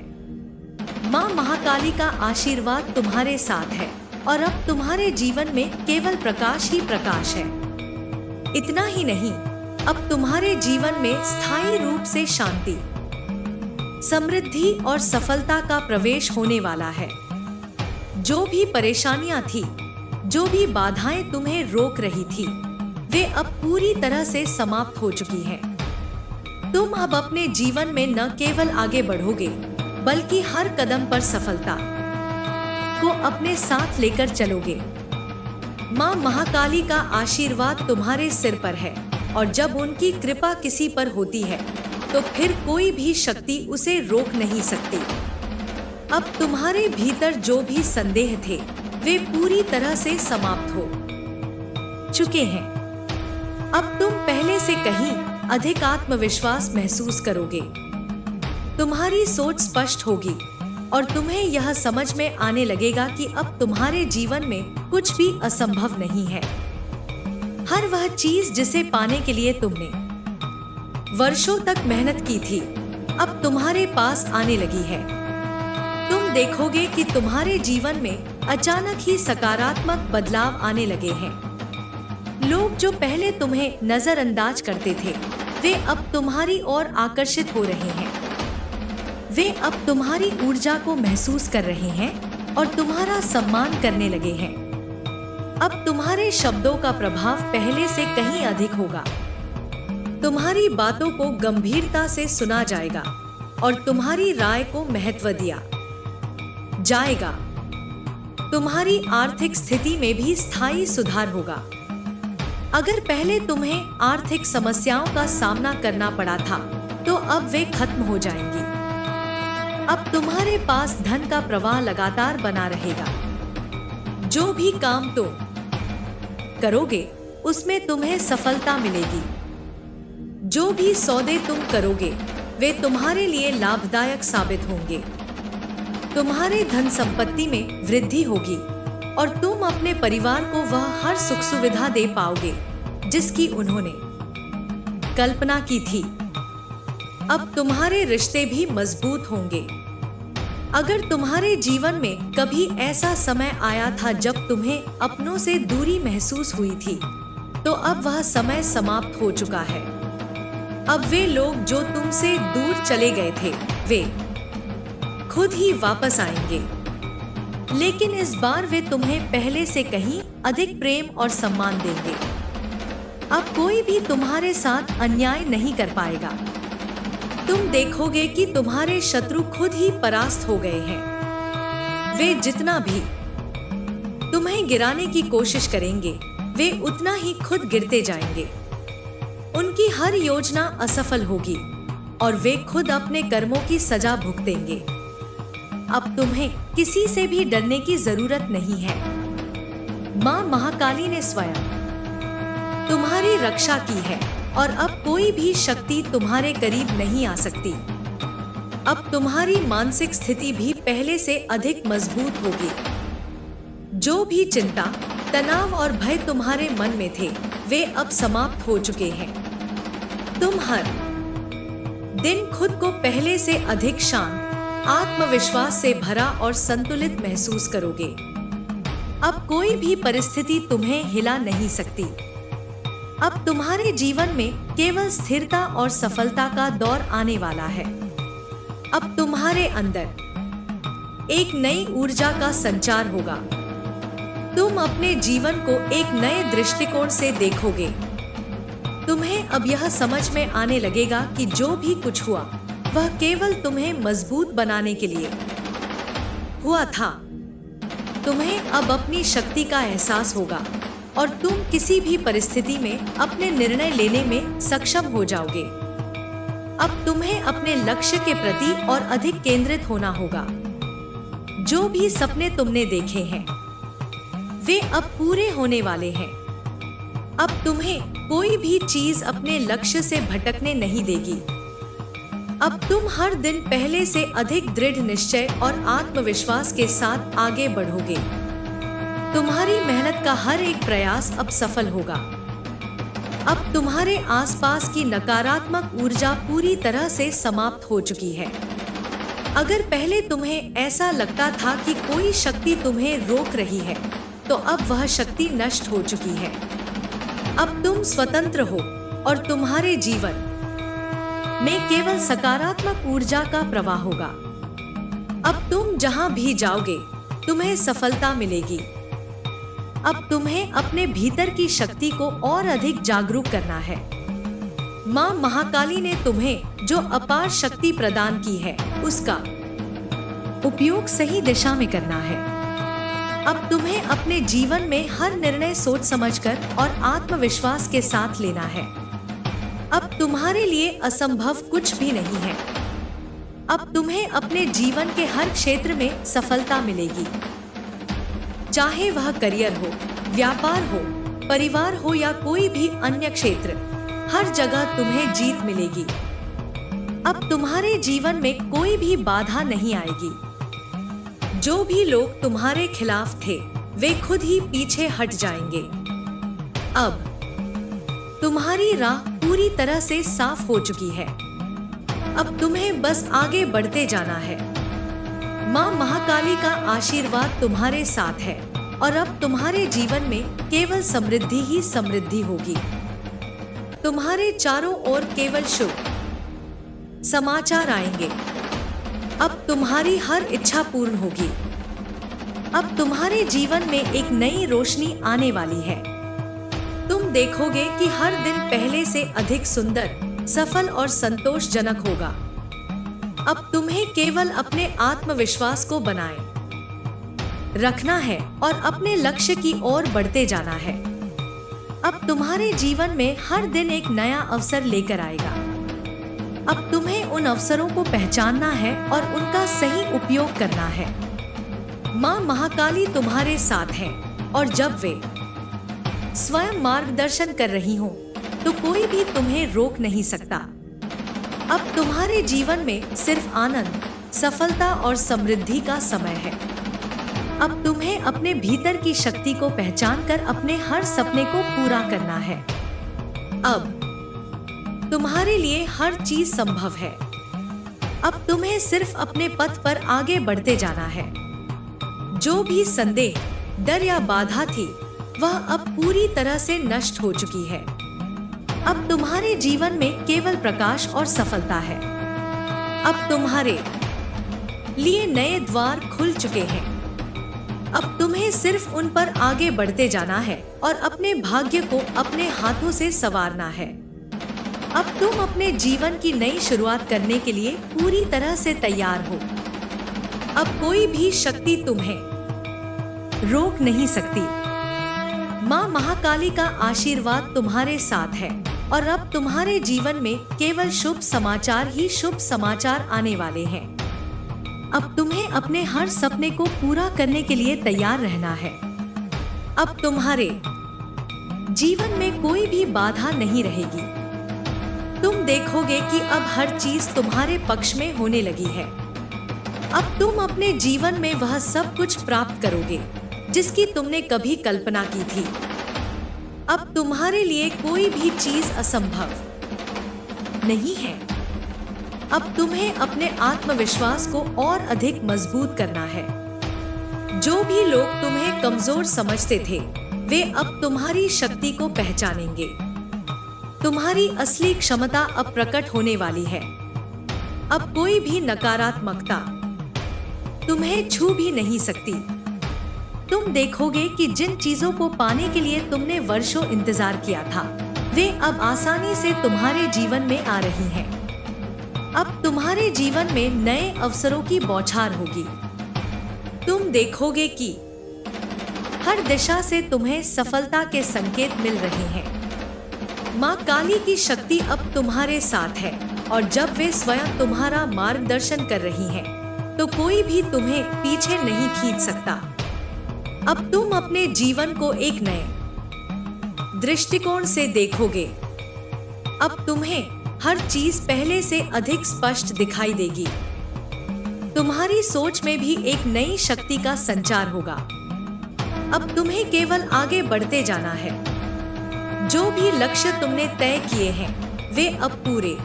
Speaker 1: माँ महाकाली का आशीर्वाद तुम्हारे साथ है और अब तुम्हारे जीवन में केवल प्रकाश ही प्रकाश है। इतना ही नहीं, अब तुम्हारे जीवन में स्थायी रूप से शांति, समृद्धि और सफलता का प्रवेश होने वाला है। जो भी परेशानियां थी, जो भी बाधाएं तुम्हें रोक रही थी, वे अब पूरी तरह से समाप्त हो चुकी हैं। तुम अब अपने जीवन में न केवल आगे बढ़ोगे बल्कि हर कदम पर सफलता को अपने साथ लेकर चलोगे। माँ महाकाली का आशीर्वाद तुम्हारे सिर पर है और जब उनकी कृपा किसी पर होती है तो फिर कोई भी शक्ति उसे रोक नहीं सकती। अब तुम्हारे भीतर जो भी संदेह थे वे पूरी तरह से समाप्त हो चुके हैं। अब तुम पहले से कहीं अधिक आत्मविश्वास महसूस करोगे। तुम्हारी सोच स्पष्ट होगी और तुम्हें यह समझ में आने लगेगा कि अब तुम्हारे जीवन में कुछ भी असंभव नहीं है। हर वह चीज जिसे पाने के लिए तुमने वर्षों तक मेहनत की थी अब तुम्हारे पास आने लगी है। तुम देखोगे कि तुम्हारे जीवन में अचानक ही सकारात्मक बदलाव आने लगे हैं। लोग जो पहले तुम्हें नजरअंदाज करते थे वे अब तुम्हारी ओर आकर्षित हो रहे हैं। वे अब तुम्हारी ऊर्जा को महसूस कर रहे हैं और तुम्हारा सम्मान करने लगे हैं। अब तुम्हारे शब्दों का प्रभाव पहले से कहीं अधिक होगा। तुम्हारी बातों को गंभीरता से सुना जाएगा और तुम्हारी राय को महत्व दिया जाएगा। तुम्हारी आर्थिक स्थिति में भी स्थायी सुधार होगा। अगर पहले तुम्हें आर्थिक समस्याओं का सामना करना पड़ा था तो अब वे खत्म हो जाएंगी। अब तुम्हारे पास धन का प्रवाह लगातार बना रहेगा। जो भी काम तुम करोगे उसमें तुम्हें सफलता मिलेगी। जो भी सौदे तुम करोगे वे तुम्हारे लिए लाभदायक साबित होंगे। तुम्हारे धन संपत्ति में वृद्धि होगी और तुम अपने परिवार को वह हर सुख सुविधा दे पाओगे जिसकी उन्होंने कल्पना की थी। अब तुम्हारे रिश्ते भी मजबूत होंगे। अगर तुम्हारे जीवन में कभी ऐसा समय आया था जब तुम्हें अपनों से दूरी महसूस हुई थी, तो अब वह समय समाप्त हो चुका है। अब वे लोग जो तुमसे दूर चले गए थे, वे खुद ही वापस आएंगे। लेकिन इस बार वे तुम्हें पहले से कहीं अधिक प्रेम और सम्मान देंगे। अब कोई भी तुम्हारे साथ अन्याय नहीं कर पाएगा। तुम देखोगे कि तुम्हारे शत्रु खुद ही परास्त हो गए हैं। वे जितना भी तुम्हें गिराने की कोशिश करेंगे, वे उतना ही खुद गिरते जाएंगे। उनकी हर योजना असफल होगी और वे खुद अपने कर्मों की सजा भुगतेंगे। अब तुम्हें किसी से भी डरने की जरूरत नहीं है। मां महाकाली ने स्वयं तुम्हारी रक्षा की है और अब कोई भी शक्ति तुम्हारे करीब नहीं आ सकती। अब तुम्हारी मानसिक स्थिति भी पहले से अधिक मजबूत होगी। जो भी चिंता, तनाव और भय तुम्हारे मन में थे, वे अब समाप्त हो चुके हैं। तुम हर दिन खुद को पहले से अधिक शांत, आत्मविश्वास से भरा और संतुलित महसूस करोगे। अब कोई भी परिस्थिति तुम्हें हिला नहीं सकती। अब तुम्हारे जीवन में केवल स्थिरता और सफलता का दौर आने वाला है। अब तुम्हारे अंदर एक नई ऊर्जा का संचार होगा। तुम अपने जीवन को एक नए दृष्टिकोण से देखोगे। तुम्हें अब यह समझ में आने लगेगा कि जो भी कुछ हुआ, वह केवल तुम्हें मजबूत बनाने के लिए हुआ था। तुम्हें अब अपनी शक्ति का एहसास होगा और तुम किसी भी परिस्थिति में अपने निर्णय लेने में सक्षम हो जाओगे। अब तुम्हें अपने लक्ष्य के प्रति और अधिक केंद्रित होना होगा। जो भी सपने तुमने देखे हैं, वे अब पूरे होने वाले हैं। अब तुम्हें कोई भी चीज अपने लक्ष्य से भटकने नहीं देगी। अब तुम हर दिन पहले से अधिक दृढ़ निश्चय और आत्मविश्वास के साथ आगे बढ़ोगे। तुम्हारी मेहनत का हर एक प्रयास अब सफल होगा। अब तुम्हारे आसपास की नकारात्मक ऊर्जा पूरी तरह से समाप्त हो चुकी है। अगर पहले तुम्हें ऐसा लगता था कि कोई शक्ति तुम्हें रोक रही है, तो अब वह शक्ति नष्ट हो चुकी है। अब तुम स्वतंत्र हो और तुम्हारे जीवन में केवल सकारात्मक ऊर्जा का प्रवाह होगा। अब तुम जहां भी जाओगे, तुम्हें सफलता मिलेगी। अब तुम्हें अपने भीतर की शक्ति को और अधिक जागरूक करना है। मां महाकाली ने तुम्हें जो अपार शक्ति प्रदान की है, उसका उपयोग सही दिशा में करना है। अब तुम्हें अपने जीवन में हर निर्णय सोच समझकर और आत्मविश्वास के साथ लेना है। अब तुम्हारे लिए असंभव कुछ भी नहीं है। अब तुम्हें अपने जीवन के हर क्षेत्र में सफलता मिलेगी। चाहे वह करियर हो, व्यापार हो, परिवार हो या कोई भी अन्य क्षेत्र, हर जगह तुम्हें जीत मिलेगी। अब तुम्हारे जीवन में कोई भी बाधा नहीं आएगी। जो भी लोग तुम्हारे खिलाफ थे, वे खुद ही पीछे हट जाएंगे। अब तुम्हारी राह पूरी तरह से साफ हो चुकी है। अब तुम्हें बस आगे बढ़ते जाना है। मां महाकाली का आशीर्वाद तुम्हारे साथ है और अब तुम्हारे जीवन में केवल समृद्धि ही समृद्धि होगी। तुम्हारे चारों ओर केवल शुभ समाचार आएंगे। अब तुम्हारी हर इच्छा पूर्ण होगी। अब तुम्हारे जीवन में एक नई रोशनी आने वाली है। तुम देखोगे कि हर दिन पहले से अधिक सुंदर, सफल और संतोषजनक होगा। अब तुम्हें केवल अपने आत्मविश्वास को बनाए रखना है और अपने लक्ष्य की ओर बढ़ते जाना है। अब तुम्हारे जीवन में हर दिन एक नया अवसर लेकर आएगा। अब तुम्हें उन अवसरों को पहचानना है और उनका सही उपयोग करना है। मां महाकाली तुम्हारे साथ है और जब वे स्वयं मार्गदर्शन कर रही हो, तो कोई भी तुम्हें रोक नहीं सकता। अब तुम्हारे जीवन में सिर्फ आनंद, सफलता और समृद्धि का समय है। अब तुम्हें अपने भीतर की शक्ति को पहचान कर अपने हर सपने को पूरा करना है। अब तुम्हारे लिए हर चीज संभव है। अब तुम्हें सिर्फ अपने पथ पर आगे बढ़ते जाना है। जो भी संदेह, डर या बाधा थी, वह अब पूरी तरह से नष्ट हो चुकी है। अब तुम्हारे जीवन में केवल प्रकाश और सफलता है। अब तुम्हारे लिए नए द्वार खुल चुके हैं। अब तुम्हें सिर्फ उन पर आगे बढ़ते जाना है और अपने भाग्य को अपने हाथों से संवारना है। अब तुम अपने जीवन की नई शुरुआत करने के लिए पूरी तरह से तैयार हो। अब कोई भी शक्ति तुम्हें रोक नहीं सकती। माँ महाकाली का आशीर्वाद तुम्हारे साथ है और अब तुम्हारे जीवन में केवल शुभ समाचार ही शुभ समाचार आने वाले हैं। अब तुम्हें अपने हर सपने को पूरा करने के लिए तैयार रहना है। अब तुम्हारे जीवन में कोई भी बाधा नहीं रहेगी। तुम देखोगे कि अब हर चीज तुम्हारे पक्ष में होने लगी है। अब तुम अपने जीवन में वह सब कुछ प्राप्त करोगे जिसकी तुमने कभी कल्पना की थी। अब तुम्हारे लिए कोई भी चीज असंभव नहीं है। अब तुम्हें अपने आत्मविश्वास को और अधिक मजबूत करना है। जो भी लोग तुम्हें कमजोर समझते थे, वे अब तुम्हारी शक्ति को पहचानेंगे। तुम्हारी असली क्षमता अब प्रकट होने वाली है। अब कोई भी नकारात्मकता तुम्हें छू भी नहीं सकती। तुम देखोगे कि जिन चीजों को पाने के लिए तुमने वर्षों इंतजार किया था, वे अब आसानी से तुम्हारे जीवन में आ रही हैं। अब तुम्हारे जीवन में नए अवसरों की बौछार होगी। तुम देखोगे कि हर दिशा से तुम्हें सफलता के संकेत मिल रहे हैं। माँ काली की शक्ति अब तुम्हारे साथ है और जब वे स्वयं तुम्हारा मार्गदर्शन कर रही हैं, तो कोई भी तुम्हें पीछे नहीं खींच सकता। अब तुम अपने जीवन को एक नए दृष्टिकोण से देखोगे। अब तुम्हें हर चीज पहले से अधिक स्पष्ट दिखाई देगी। तुम्हारी सोच में भी एक नई शक्ति का संचार होगा। अब तुम्हें केवल आगे बढ़ते जाना है। जो भी लक्ष्य तुमने तय किए हैं, वे अब पूरे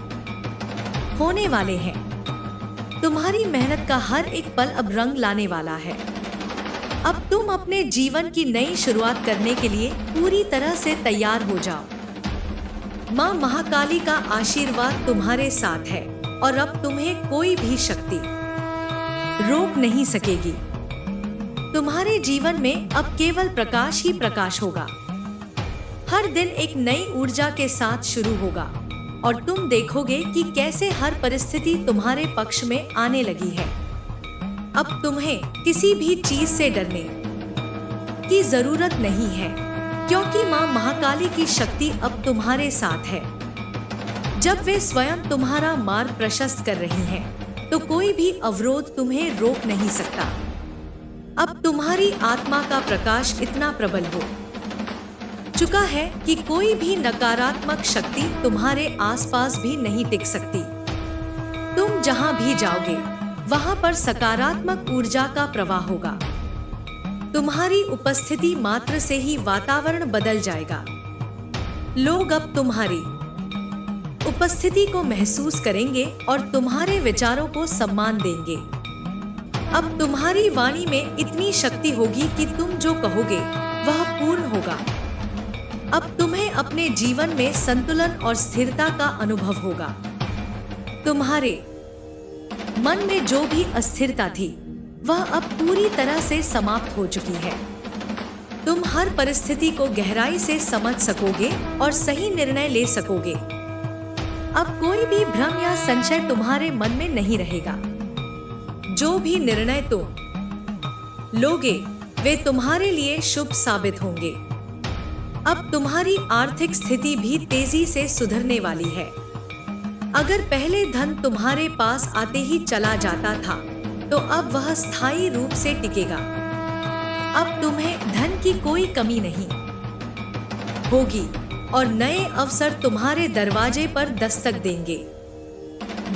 Speaker 1: होने वाले हैं। तुम्हारी मेहनत का हर एक पल अब रंग लाने वाला है। अब तुम अपने जीवन की नई शुरुआत करने के लिए पूरी तरह से तैयार हो जाओ। माँ महाकाली का आशीर्वाद तुम्हारे साथ है और अब तुम्हें कोई भी शक्ति रोक नहीं सकेगी। तुम्हारे जीवन में अब केवल प्रकाश ही प्रकाश होगा। हर दिन एक नई ऊर्जा के साथ शुरू होगा और तुम देखोगे कि कैसे हर परिस्थिति तुम्हारे पक्ष में आने लगी है। अब तुम्हें किसी भी चीज से डरने की जरूरत नहीं है, क्योंकि माँ महाकाली की शक्ति अब तुम्हारे साथ है। जब वे स्वयं तुम्हारा मार्ग प्रशस्त कर रही हैं, तो कोई भी अवरोध तुम्हें रोक नहीं सकता। अब तुम्हारी आत्मा का प्रकाश इतना प्रबल हो चुका है कि कोई भी नकारात्मक शक्ति तुम्हारे आसपास भी नहीं टिक सकती। तुम जहां भी जाओगे, वहां पर सकारात्मक ऊर्जा का प्रवाह होगा। तुम्हारी उपस्थिति मात्र से ही वातावरण बदल जाएगा। लोग अब तुम्हारी उपस्थिति को महसूस करेंगे और तुम्हारे विचारों को सम्मान देंगे। अब तुम्हारी वाणी में इतनी शक्ति होगी कि तुम जो कहोगे वह पूर्ण होगा। अब तुम्हें अपने जीवन में संतुलन और स्थिरता का अनुभव होगा। तुम्हारे मन में जो भी अस्थिरता थी, वह अब पूरी तरह से समाप्त हो चुकी है। तुम हर परिस्थिति को गहराई से समझ सकोगे और सही निर्णय ले सकोगे। अब कोई भी भ्रम या संशय तुम्हारे मन में नहीं रहेगा। जो भी निर्णय तुम लोगे, वे तुम्हारे लिए शुभ साबित होंगे। अब तुम्हारी आर्थिक स्थिति भी तेजी से सुधरने वाली है। अगर पहले धन तुम्हारे पास आते ही चला जाता था, तो अब वह स्थायी रूप से टिकेगा। अब तुम्हें धन की कोई कमी नहीं होगी और नए अवसर तुम्हारे दरवाजे पर दस्तक देंगे।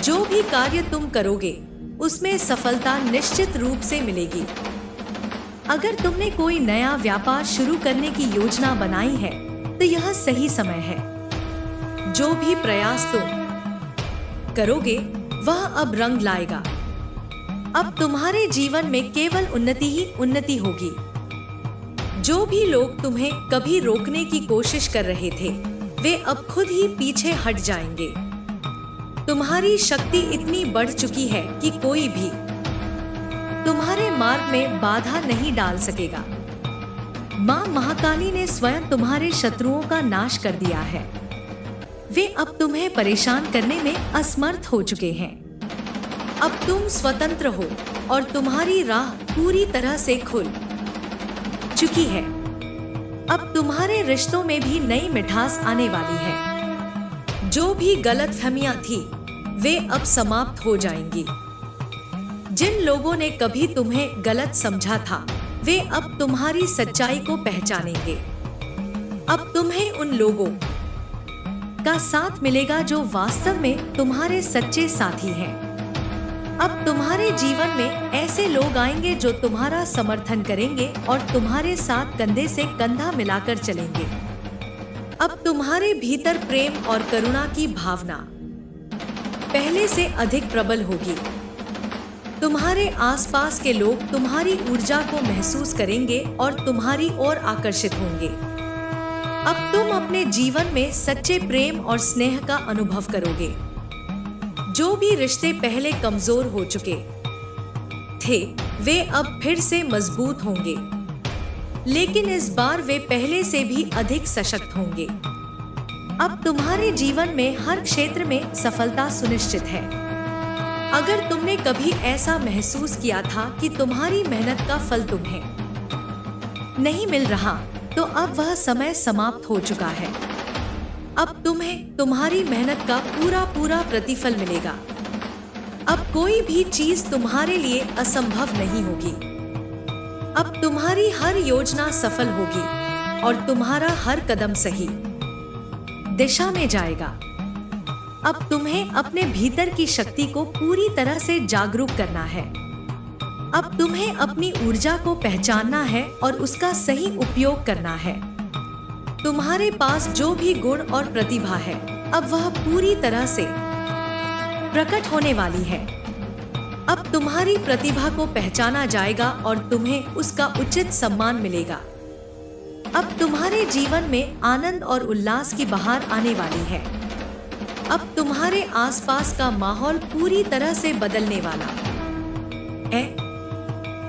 Speaker 1: जो भी कार्य तुम करोगे, उसमें सफलता निश्चित रूप से मिलेगी। अगर तुमने कोई नया व्यापार शुरू करने की योजना बनाई है, तो यह सही समय है। जो भी प्रयास तुम करोगे वह अब रंग लाएगा। अब तुम्हारे जीवन में केवल उन्नति ही उन्नति होगी। जो भी लोग तुम्हें कभी रोकने की कोशिश कर रहे थे वे अब खुद ही पीछे हट जाएंगे। तुम्हारी शक्ति इतनी बढ़ चुकी है कि कोई भी तुम्हारे मार्ग में बाधा नहीं डाल सकेगा। मां महाकाली ने स्वयं तुम्हारे शत्रुओं का नाश कर दिया है। वे अब तुम्हें परेशान करने में असमर्थ हो चुके हैं। अब तुम स्वतंत्र हो और तुम्हारी राह पूरी तरह से खुल चुकी है। अब तुम्हारे रिश्तों में भी नई मिठास आने वाली है। जो भी गलतफहमियां थी वे अब समाप्त हो जाएंगी। जिन लोगों ने कभी तुम्हें गलत समझा था वे अब तुम्हारी सच्चाई को पहचानेंगे। अब तुम्हें उन लोगों का साथ मिलेगा जो वास्तव में तुम्हारे सच्चे साथी हैं। अब तुम्हारे जीवन में ऐसे लोग आएंगे जो तुम्हारा समर्थन करेंगे और तुम्हारे साथ कंधे से कंधा मिलाकर चलेंगे। अब तुम्हारे भीतर प्रेम और करुणा की भावना पहले से अधिक प्रबल होगी। तुम्हारे आसपास के लोग तुम्हारी ऊर्जा को महसूस करेंगे और तुम्हारी ओर आकर्षित होंगे। अब तुम अपने जीवन में सच्चे प्रेम और स्नेह का अनुभव करोगे। जो भी रिश्ते पहले कमजोर हो चुके थे वे अब फिर से मजबूत होंगे, लेकिन इस बार वे पहले से भी अधिक सशक्त होंगे। अब तुम्हारे जीवन में हर क्षेत्र में सफलता सुनिश्चित है। अगर तुमने कभी ऐसा महसूस किया था कि तुम्हारी मेहनत का फल तुम्हें नहीं मिल रहा, तो अब वह समय समाप्त हो चुका है। अब तुम्हें तुम्हारी मेहनत का पूरा प्रतिफल मिलेगा। अब कोई भी चीज तुम्हारे लिए असंभव नहीं होगी। अब तुम्हारी हर योजना सफल होगी और तुम्हारा हर कदम सही दिशा में जाएगा। अब तुम्हें अपने भीतर की शक्ति को पूरी तरह से जागरूक करना है। अब तुम्हें अपनी ऊर्जा को पहचानना है और उसका सही उपयोग करना है। तुम्हारे पास जो भी गुण और प्रतिभा है अब वह पूरी तरह से प्रकट होने वाली है। अब तुम्हारी प्रतिभा को पहचाना जाएगा और तुम्हें उसका उचित सम्मान मिलेगा। अब तुम्हारे जीवन में आनंद और उल्लास की बहार आने वाली है। अब तुम्हारे आसपास का माहौल पूरी तरह से बदलने वाला है।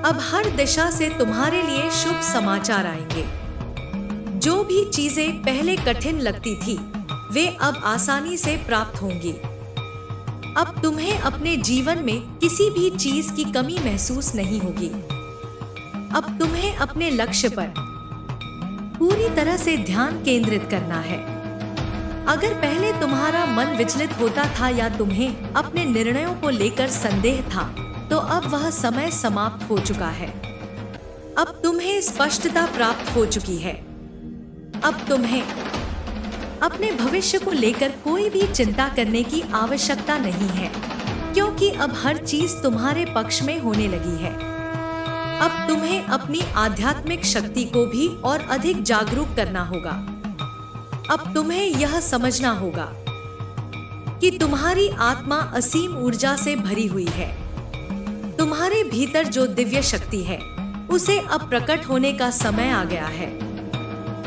Speaker 1: अब हर दिशा से तुम्हारे लिए शुभ समाचार आएंगे। जो भी चीजें पहले कठिन लगती थी वे अब आसानी से प्राप्त होंगी। अब तुम्हें अपने जीवन में किसी भी चीज की कमी महसूस नहीं होगी। अब तुम्हें अपने लक्ष्य पर पूरी तरह से ध्यान केंद्रित करना है। अगर पहले तुम्हारा मन विचलित होता था या तुम्हें अपने निर्णयों को लेकर संदेह था, तो अब वह समय समाप्त हो चुका है। अब तुम्हें स्पष्टता प्राप्त हो चुकी है। अब तुम्हें अपने भविष्य को लेकर कोई भी चिंता करने की आवश्यकता नहीं है, क्योंकि अब हर चीज तुम्हारे पक्ष में होने लगी है। अब तुम्हें अपनी आध्यात्मिक शक्ति को भी और अधिक जागरूक करना होगा। अब तुम्हें यह समझना होगा कि तुम्हारी आत्मा असीम ऊर्जा से भरी हुई है। तुम्हारे भीतर जो दिव्य शक्ति है उसे अब प्रकट होने का समय आ गया है।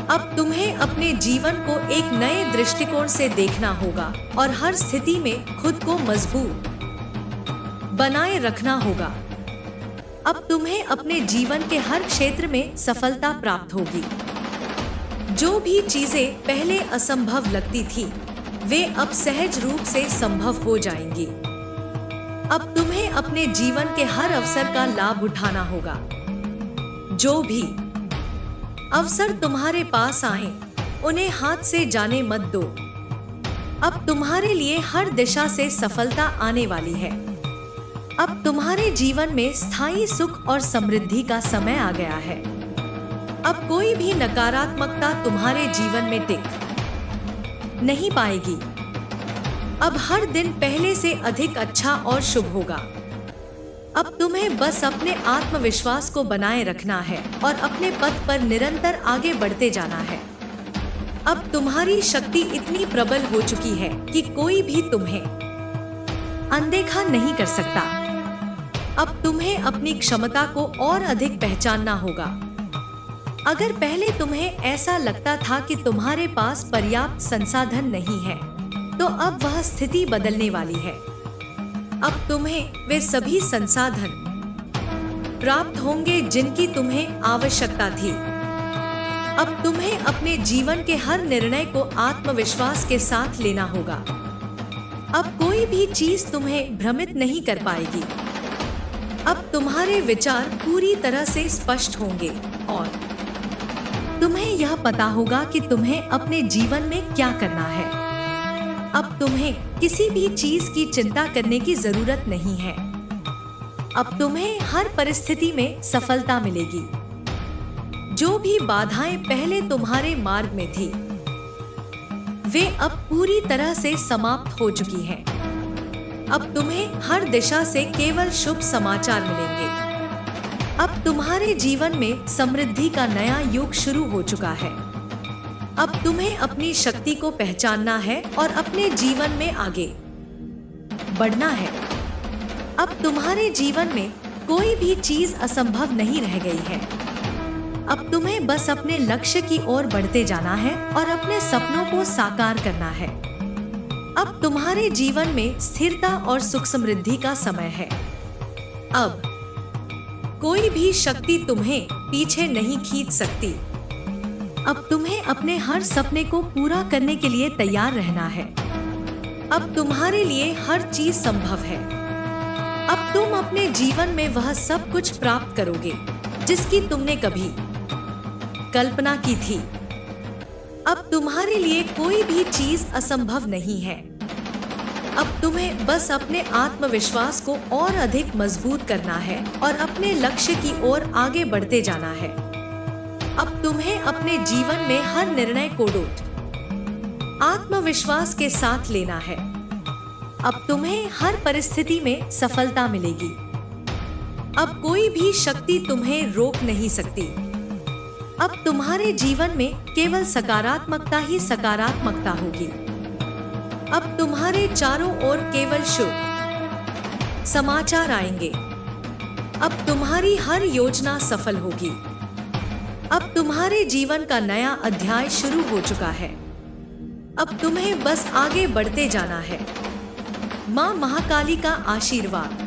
Speaker 1: अब तुम्हें अपने जीवन को एक नए दृष्टिकोण से देखना होगा और हर स्थिति में खुद को मजबूत बनाए रखना होगा। अब तुम्हें अपने जीवन के हर क्षेत्र में सफलता प्राप्त होगी। जो भी चीजें पहले असंभव लगती थी वे अब सहज रूप से संभव हो जाएंगी। अब तुम्हें अपने जीवन के हर अवसर का लाभ उठाना होगा। जो भी अवसर तुम्हारे पास आए उन्हें हाथ से जाने मत दो। अब तुम्हारे लिए हर दिशा से सफलता आने वाली है। अब तुम्हारे जीवन में स्थायी सुख और समृद्धि का समय आ गया है। अब कोई भी नकारात्मकता तुम्हारे जीवन में टिक नहीं पाएगी। अब हर दिन पहले से अधिक अच्छा और शुभ होगा। अब तुम्हें बस अपने आत्मविश्वास को बनाए रखना है और अपने पथ पर निरंतर आगे बढ़ते जाना है। अब तुम्हारी शक्ति इतनी प्रबल हो चुकी है कि कोई भी तुम्हें अनदेखा नहीं कर सकता। अब तुम्हें अपनी क्षमता को और अधिक पहचानना होगा। अगर पहले तुम्हें ऐसा लगता था कि तुम्हारे पास पर्याप्त संसाधन नहीं है, तो अब वह स्थिति बदलने वाली है। अब तुम्हें वे सभी संसाधन प्राप्त होंगे जिनकी तुम्हें आवश्यकता थी। अब तुम्हें अपने जीवन के हर निर्णय को आत्मविश्वास के साथ लेना होगा। अब कोई भी चीज तुम्हें भ्रमित नहीं कर पाएगी। अब तुम्हारे विचार पूरी तरह से स्पष्ट होंगे और तुम्हें यह पता होगा कि तुम्हें अपने जीवन में क्या करना है। अब तुम्हें किसी भी चीज की चिंता करने की जरूरत नहीं है। अब तुम्हें हर परिस्थिति में सफलता मिलेगी। जो भी बाधाएं पहले तुम्हारे मार्ग में थी, वे अब पूरी तरह से समाप्त हो चुकी हैं। अब तुम्हें हर दिशा से केवल शुभ समाचार मिलेंगे। अब तुम्हारे जीवन में समृद्धि का नया युग शुरू हो चुका है। अब तुम्हें अपनी शक्ति को पहचानना है और अपने जीवन में आगे बढ़ना है। अब तुम्हारे जीवन में कोई भी चीज असंभव नहीं रह गई है। अब तुम्हें बस अपने लक्ष्य की ओर बढ़ते जाना है और अपने सपनों को साकार करना है। अब तुम्हारे जीवन में स्थिरता और सुख समृद्धि का समय है। अब कोई भी शक्ति तुम्हें पीछे नहीं खींच सकती। अब तुम्हें अपने हर सपने को पूरा करने के लिए तैयार रहना है। अब तुम्हारे लिए हर चीज संभव है। अब तुम अपने जीवन में वह सब कुछ प्राप्त करोगे जिसकी तुमने कभी कल्पना की थी। अब तुम्हारे लिए कोई भी चीज असंभव नहीं है। अब तुम्हें बस अपने आत्मविश्वास को और अधिक मजबूत करना है और अपने लक्ष्य की ओर आगे बढ़ते जाना है। अब तुम्हें अपने जीवन में हर निर्णय को आत्मविश्वास के साथ लेना है। अब तुम्हें हर परिस्थिति में सफलता मिलेगी। अब कोई भी शक्ति तुम्हें रोक नहीं सकती। अब तुम्हारे जीवन में केवल सकारात्मकता ही सकारात्मकता होगी। अब तुम्हारे चारों ओर केवल शुभ समाचार आएंगे। अब तुम्हारी हर योजना सफल होगी। अब तुम्हारे जीवन का नया अध्याय शुरू हो चुका है। अब तुम्हें बस आगे बढ़ते जाना है। माँ महाकाली का आशीर्वाद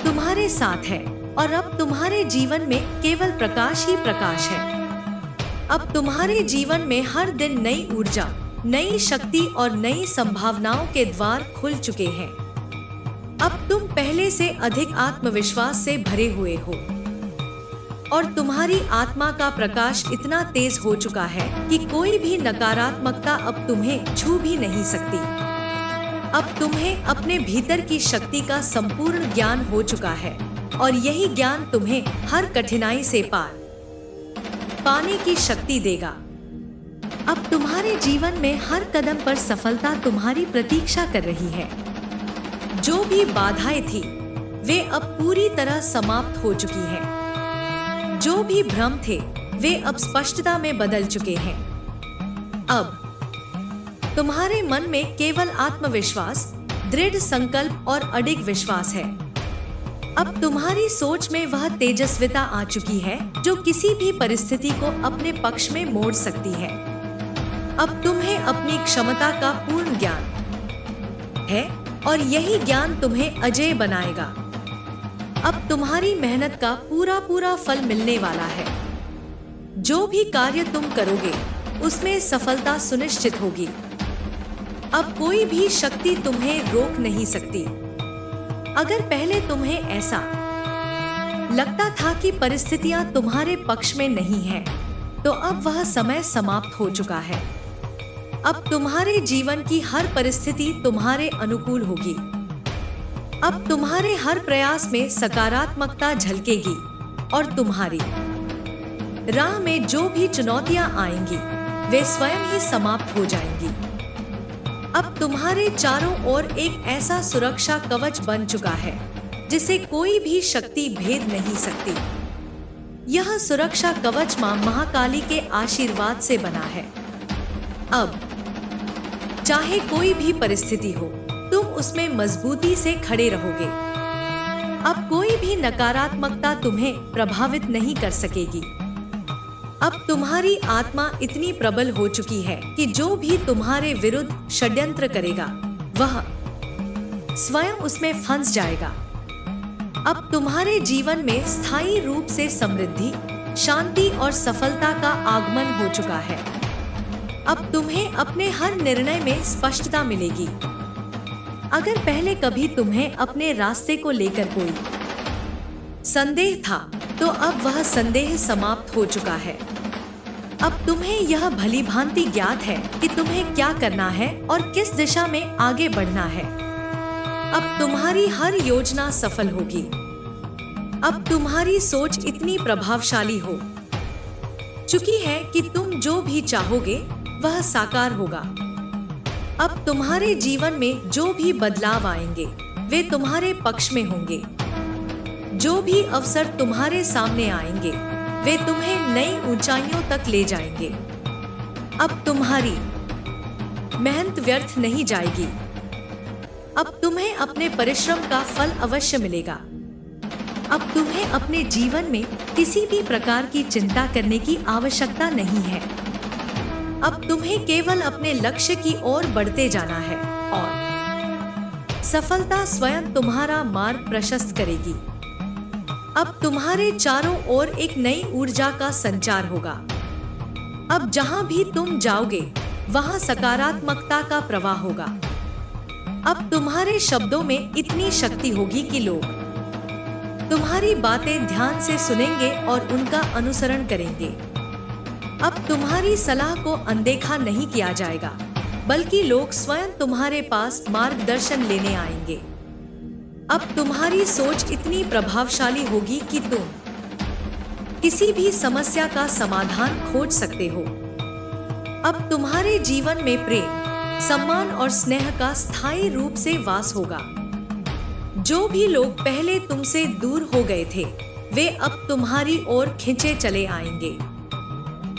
Speaker 1: तुम्हारे साथ है और अब तुम्हारे जीवन में केवल प्रकाश ही प्रकाश है। अब तुम्हारे जीवन में हर दिन नई ऊर्जा, नई शक्ति और नई संभावनाओं के द्वार खुल चुके हैं। अब तुम पहले से अधिक आत्मविश्वास से भरे हुए हो और तुम्हारी आत्मा का प्रकाश इतना तेज हो चुका है कि कोई भी नकारात्मकता अब तुम्हें छू भी नहीं सकती। अब तुम्हें अपने भीतर की शक्ति का संपूर्ण ज्ञान हो चुका है और यही ज्ञान तुम्हें हर कठिनाई से पार पाने की शक्ति देगा। अब तुम्हारे जीवन में हर कदम पर सफलता तुम्हारी प्रतीक्षा कर रही है। जो भी बाधाएं थी, वे अब पूरी तरह समाप्त हो चुकी हैं। जो भी भ्रम थे, वे अब स्पष्टता में बदल चुके हैं। अब तुम्हारे मन में केवल आत्मविश्वास, दृढ़ संकल्प और अडिग विश्वास है। अब तुम्हारी सोच में वह तेजस्विता आ चुकी है जो किसी भी परिस्थिति को अपने पक्ष में मोड़ सकती है। अब तुम्हें अपनी क्षमता का पूर्ण ज्ञान है और यही ज्ञान तुम्हें अजेय बनाएगा। अब तुम्हारी मेहनत का पूरा फल मिलने वाला है। जो भी कार्य तुम करोगे, उसमें सफलता सुनिश्चित होगी। अब कोई भी शक्ति तुम्हें रोक नहीं सकती। अगर पहले तुम्हें ऐसा लगता था कि परिस्थितियां तुम्हारे पक्ष में नहीं हैं, तो अब वह समय समाप्त हो चुका है। अब तुम्हारे जीवन की हर परिस्थिति तुम्हारे अनुकूल होगी। अब तुम्हारे हर प्रयास में सकारात्मकता झलकेगी और तुम्हारी राह में जो भी चुनौतियां आएंगी, वे स्वयं ही समाप्त हो जाएंगी। अब तुम्हारे चारों ओर एक ऐसा सुरक्षा कवच बन चुका है जिसे कोई भी शक्ति भेद नहीं सकती। यह सुरक्षा कवच मां महाकाली के आशीर्वाद से बना है। अब चाहे कोई भी परिस्थिति हो, तुम उसमें मजबूती से खड़े रहोगे। अब कोई भी नकारात्मकता तुम्हें प्रभावित नहीं कर सकेगी। अब तुम्हारी आत्मा इतनी प्रबल हो चुकी है कि जो भी तुम्हारे विरुद्ध षड्यंत्र करेगा, वह स्वयं उसमें फंस जाएगा। अब तुम्हारे जीवन में स्थायी रूप से समृद्धि, शांति और सफलता का आगमन हो चुका है। अब तुम्हें अपने हर निर्णय में स्पष्टता मिलेगी। अगर पहले कभी तुम्हें अपने रास्ते को लेकर कोई संदेह था, तो अब वह संदेह समाप्त हो चुका है। अब तुम्हें यह भली भांति ज्ञात है कि तुम्हें क्या करना है और किस दिशा में आगे बढ़ना है। अब तुम्हारी हर योजना सफल होगी। अब तुम्हारी सोच इतनी प्रभावशाली हो चुकी है कि तुम जो भी चाहोगे वह साकार होगा। अब तुम्हारे जीवन में जो भी बदलाव आएंगे, वे तुम्हारे पक्ष में होंगे। जो भी अवसर तुम्हारे सामने आएंगे, वे तुम्हें नई ऊंचाइयों तक ले जाएंगे। अब तुम्हारी मेहनत व्यर्थ नहीं जाएगी। अब तुम्हें अपने परिश्रम का फल अवश्य मिलेगा। अब तुम्हें अपने जीवन में किसी भी प्रकार की चिंता करने की आवश्यकता नहीं है। अब तुम्हें केवल अपने लक्ष्य की ओर बढ़ते जाना है और सफलता स्वयं तुम्हारा मार्ग प्रशस्त करेगी। अब तुम्हारे चारों ओर एक नई ऊर्जा का संचार होगा। अब जहां भी तुम जाओगे, वहां सकारात्मकता का प्रवाह होगा। अब तुम्हारे शब्दों में इतनी शक्ति होगी कि लोग तुम्हारी बातें ध्यान से सुनेंगे और उनका अनुसरण करेंगे। अब तुम्हारी सलाह को अनदेखा नहीं किया जाएगा, बल्कि लोग स्वयं तुम्हारे पास मार्गदर्शन लेने आएंगे। अब तुम्हारी सोच इतनी प्रभावशाली होगी कि तुम किसी भी समस्या का समाधान खोज सकते हो। अब तुम्हारे जीवन में प्रेम, सम्मान और स्नेह का स्थायी रूप से वास होगा। जो भी लोग पहले तुमसे दूर हो गए थे, वे अब तुम्हारी ओर खिंचे चले आएंगे।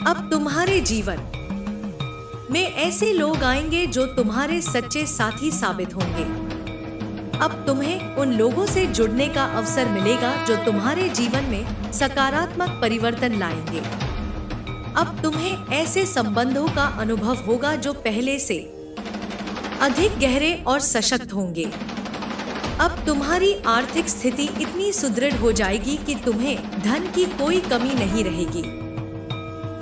Speaker 1: अब तुम्हारे जीवन में ऐसे लोग आएंगे जो तुम्हारे सच्चे साथी साबित होंगे। अब तुम्हें उन लोगों से जुड़ने का अवसर मिलेगा जो तुम्हारे जीवन में सकारात्मक परिवर्तन लाएंगे। अब तुम्हें ऐसे संबंधों का अनुभव होगा जो पहले से अधिक गहरे और सशक्त होंगे। अब तुम्हारी आर्थिक स्थिति इतनी सुदृढ़ हो जाएगी कि तुम्हें धन की कोई कमी नहीं रहेगी।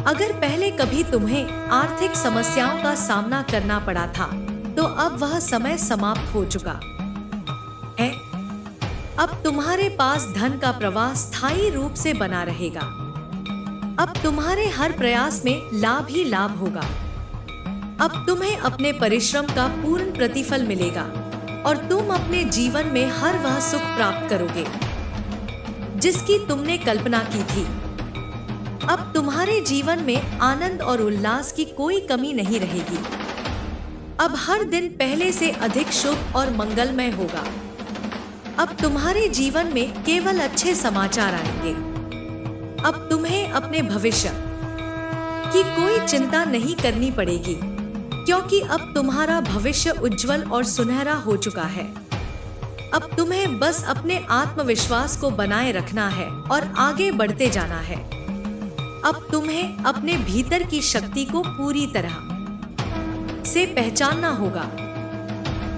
Speaker 1: अगर पहले कभी तुम्हें आर्थिक समस्याओं का सामना करना पड़ा था, तो अब वह समय समाप्त हो चुका है। अब तुम्हारे पास धन का प्रवाह स्थायी रूप से बना रहेगा। अब तुम्हारे हर प्रयास में लाभ ही लाभ होगा। अब तुम्हें अपने परिश्रम का पूर्ण प्रतिफल मिलेगा और तुम अपने जीवन में हर वह सुख प्राप्त करोगे जिसकी तुमने कल्पना की थी। अब तुम्हारे जीवन में आनंद और उल्लास की कोई कमी नहीं रहेगी। अब हर दिन पहले से अधिक शुभ और मंगलमय होगा। अब तुम्हारे जीवन में केवल अच्छे समाचार आएंगे। अब तुम्हें अपने भविष्य की कोई चिंता नहीं करनी पड़ेगी, क्योंकि अब तुम्हारा भविष्य उज्जवल और सुनहरा हो चुका है। अब तुम्हें बस अपने आत्मविश्वास को बनाए रखना है और आगे बढ़ते जाना है। अब तुम्हें अपने भीतर की शक्ति को पूरी तरह से पहचानना होगा।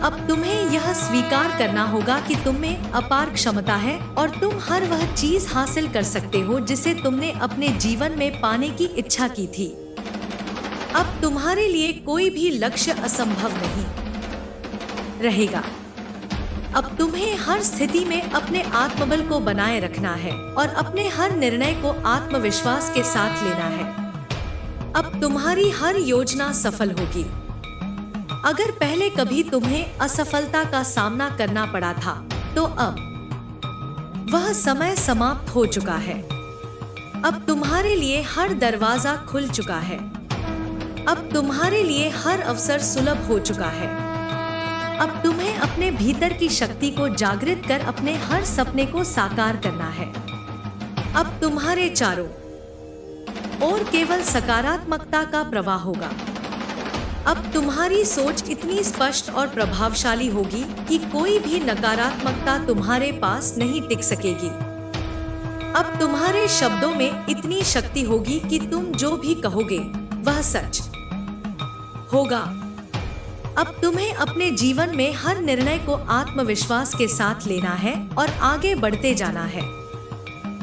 Speaker 1: अब तुम्हें यह स्वीकार करना होगा कि तुम में अपार क्षमता है और तुम हर वह चीज हासिल कर सकते हो जिसे तुमने अपने जीवन में पाने की इच्छा की थी। अब तुम्हारे लिए कोई भी लक्ष्य असंभव नहीं रहेगा। अब तुम्हें हर स्थिति में अपने आत्मबल को बनाए रखना है और अपने हर निर्णय को आत्मविश्वास के साथ लेना है। अब तुम्हारी हर योजना सफल होगी। अगर पहले कभी तुम्हें असफलता का सामना करना पड़ा था, तो अब वह समय समाप्त हो चुका है। अब तुम्हारे लिए हर दरवाजा खुल चुका है। अब तुम्हारे लिए हर अवसर सुलभ हो चुका है। अब तुम्हें अपने भीतर की शक्ति को जागृत कर अपने हर सपने को साकार करना है। अब तुम्हारे चारों ओर केवल सकारात्मकता का प्रवाह होगा। अब तुम्हारी सोच इतनी स्पष्ट और प्रभावशाली होगी कि कोई भी नकारात्मकता तुम्हारे पास नहीं टिक सकेगी। अब तुम्हारे शब्दों में इतनी शक्ति होगी कि तुम जो भी कहोगे वह सच होगा। अब तुम्हें अपने जीवन में हर निर्णय को आत्मविश्वास के साथ लेना है और आगे बढ़ते जाना है।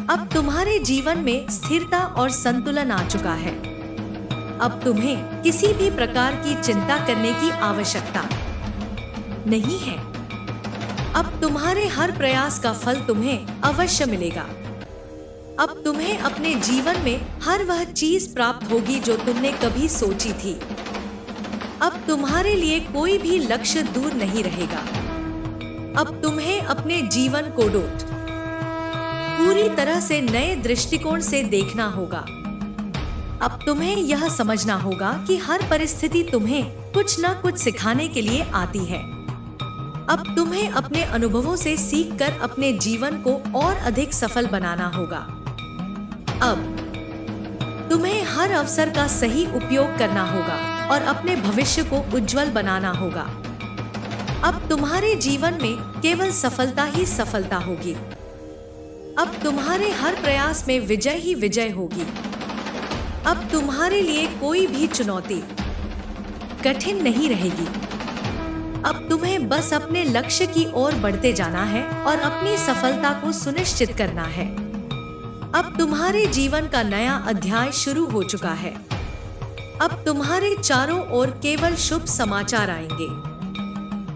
Speaker 1: अब तुम्हारे जीवन में स्थिरता और संतुलन आ चुका है। अब तुम्हें किसी भी प्रकार की चिंता करने की आवश्यकता नहीं है। अब तुम्हारे हर प्रयास का फल तुम्हें अवश्य मिलेगा। अब तुम्हें अपने जीवन में हर वह चीज प्राप्त होगी जो तुमने कभी सोची थी। अब तुम्हारे लिए कोई भी लक्ष्य दूर नहीं रहेगा। अब तुम्हें अपने जीवन को पूरी तरह से नए दृष्टिकोण से देखना होगा। अब तुम्हें यह समझना होगा कि हर परिस्थिति तुम्हें कुछ न कुछ सिखाने के लिए आती है। अब तुम्हें अपने अनुभवों से सीखकर अपने जीवन को और अधिक सफल बनाना होगा। अब तुम्हें हर अवसर का सही उपयोग करना होगा और अपने भविष्य को उज्जवल बनाना होगा। अब तुम्हारे जीवन में केवल सफलता ही सफलता होगी। अब तुम्हारे हर प्रयास में विजय ही विजय होगी। अब तुम्हारे लिए कोई भी चुनौती कठिन नहीं रहेगी। अब तुम्हें बस अपने लक्ष्य की ओर बढ़ते जाना है और अपनी सफलता को सुनिश्चित करना है। अब तुम्हारे जीवन का नया अध्याय शुरू हो चुका है। अब तुम्हारे चारों ओर केवल शुभ समाचार आएंगे।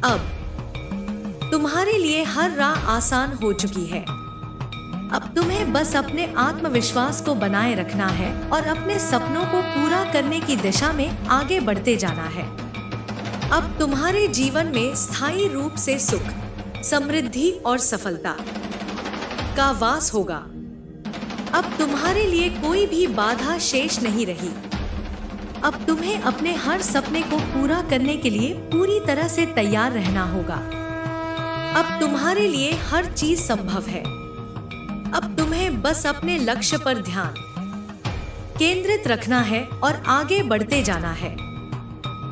Speaker 1: अब तुम्हारे लिए हर राह आसान हो चुकी है। अब तुम्हें बस अपने आत्मविश्वास को बनाए रखना है और अपने सपनों को पूरा करने की दिशा में आगे बढ़ते जाना है। अब तुम्हारे जीवन में स्थायी रूप से सुख, समृद्धि और सफलता का वास होगा। अब तुम्हारे लिए कोई भी बाधा शेष नहीं रही। अब तुम्हें अपने हर सपने को पूरा करने के लिए पूरी तरह से तैयार रहना होगा। अब तुम्हारे लिए हर चीज संभव है। अब तुम्हें बस अपने लक्ष्य पर ध्यान केंद्रित रखना है और आगे बढ़ते जाना है।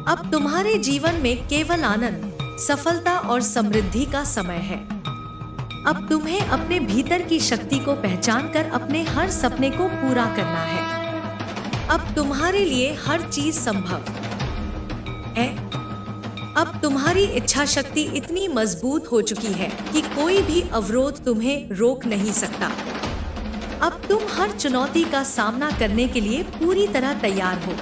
Speaker 1: अब तुम्हारे जीवन में केवल आनंद, सफलता और समृद्धि का समय है। अब तुम्हें अपने भीतर की शक्ति को पहचानकर अपने हर सपने को पूरा करना है। अब तुम्हारे लिए हर चीज संभव है। अब तुम्हारी इच्छा शक्ति इतनी मजबूत हो चुकी है कि कोई भी अवरोध तुम्हें रोक नहीं सकता। अब तुम हर चुनौती का सामना करने के लिए पूरी तरह तैयार हो।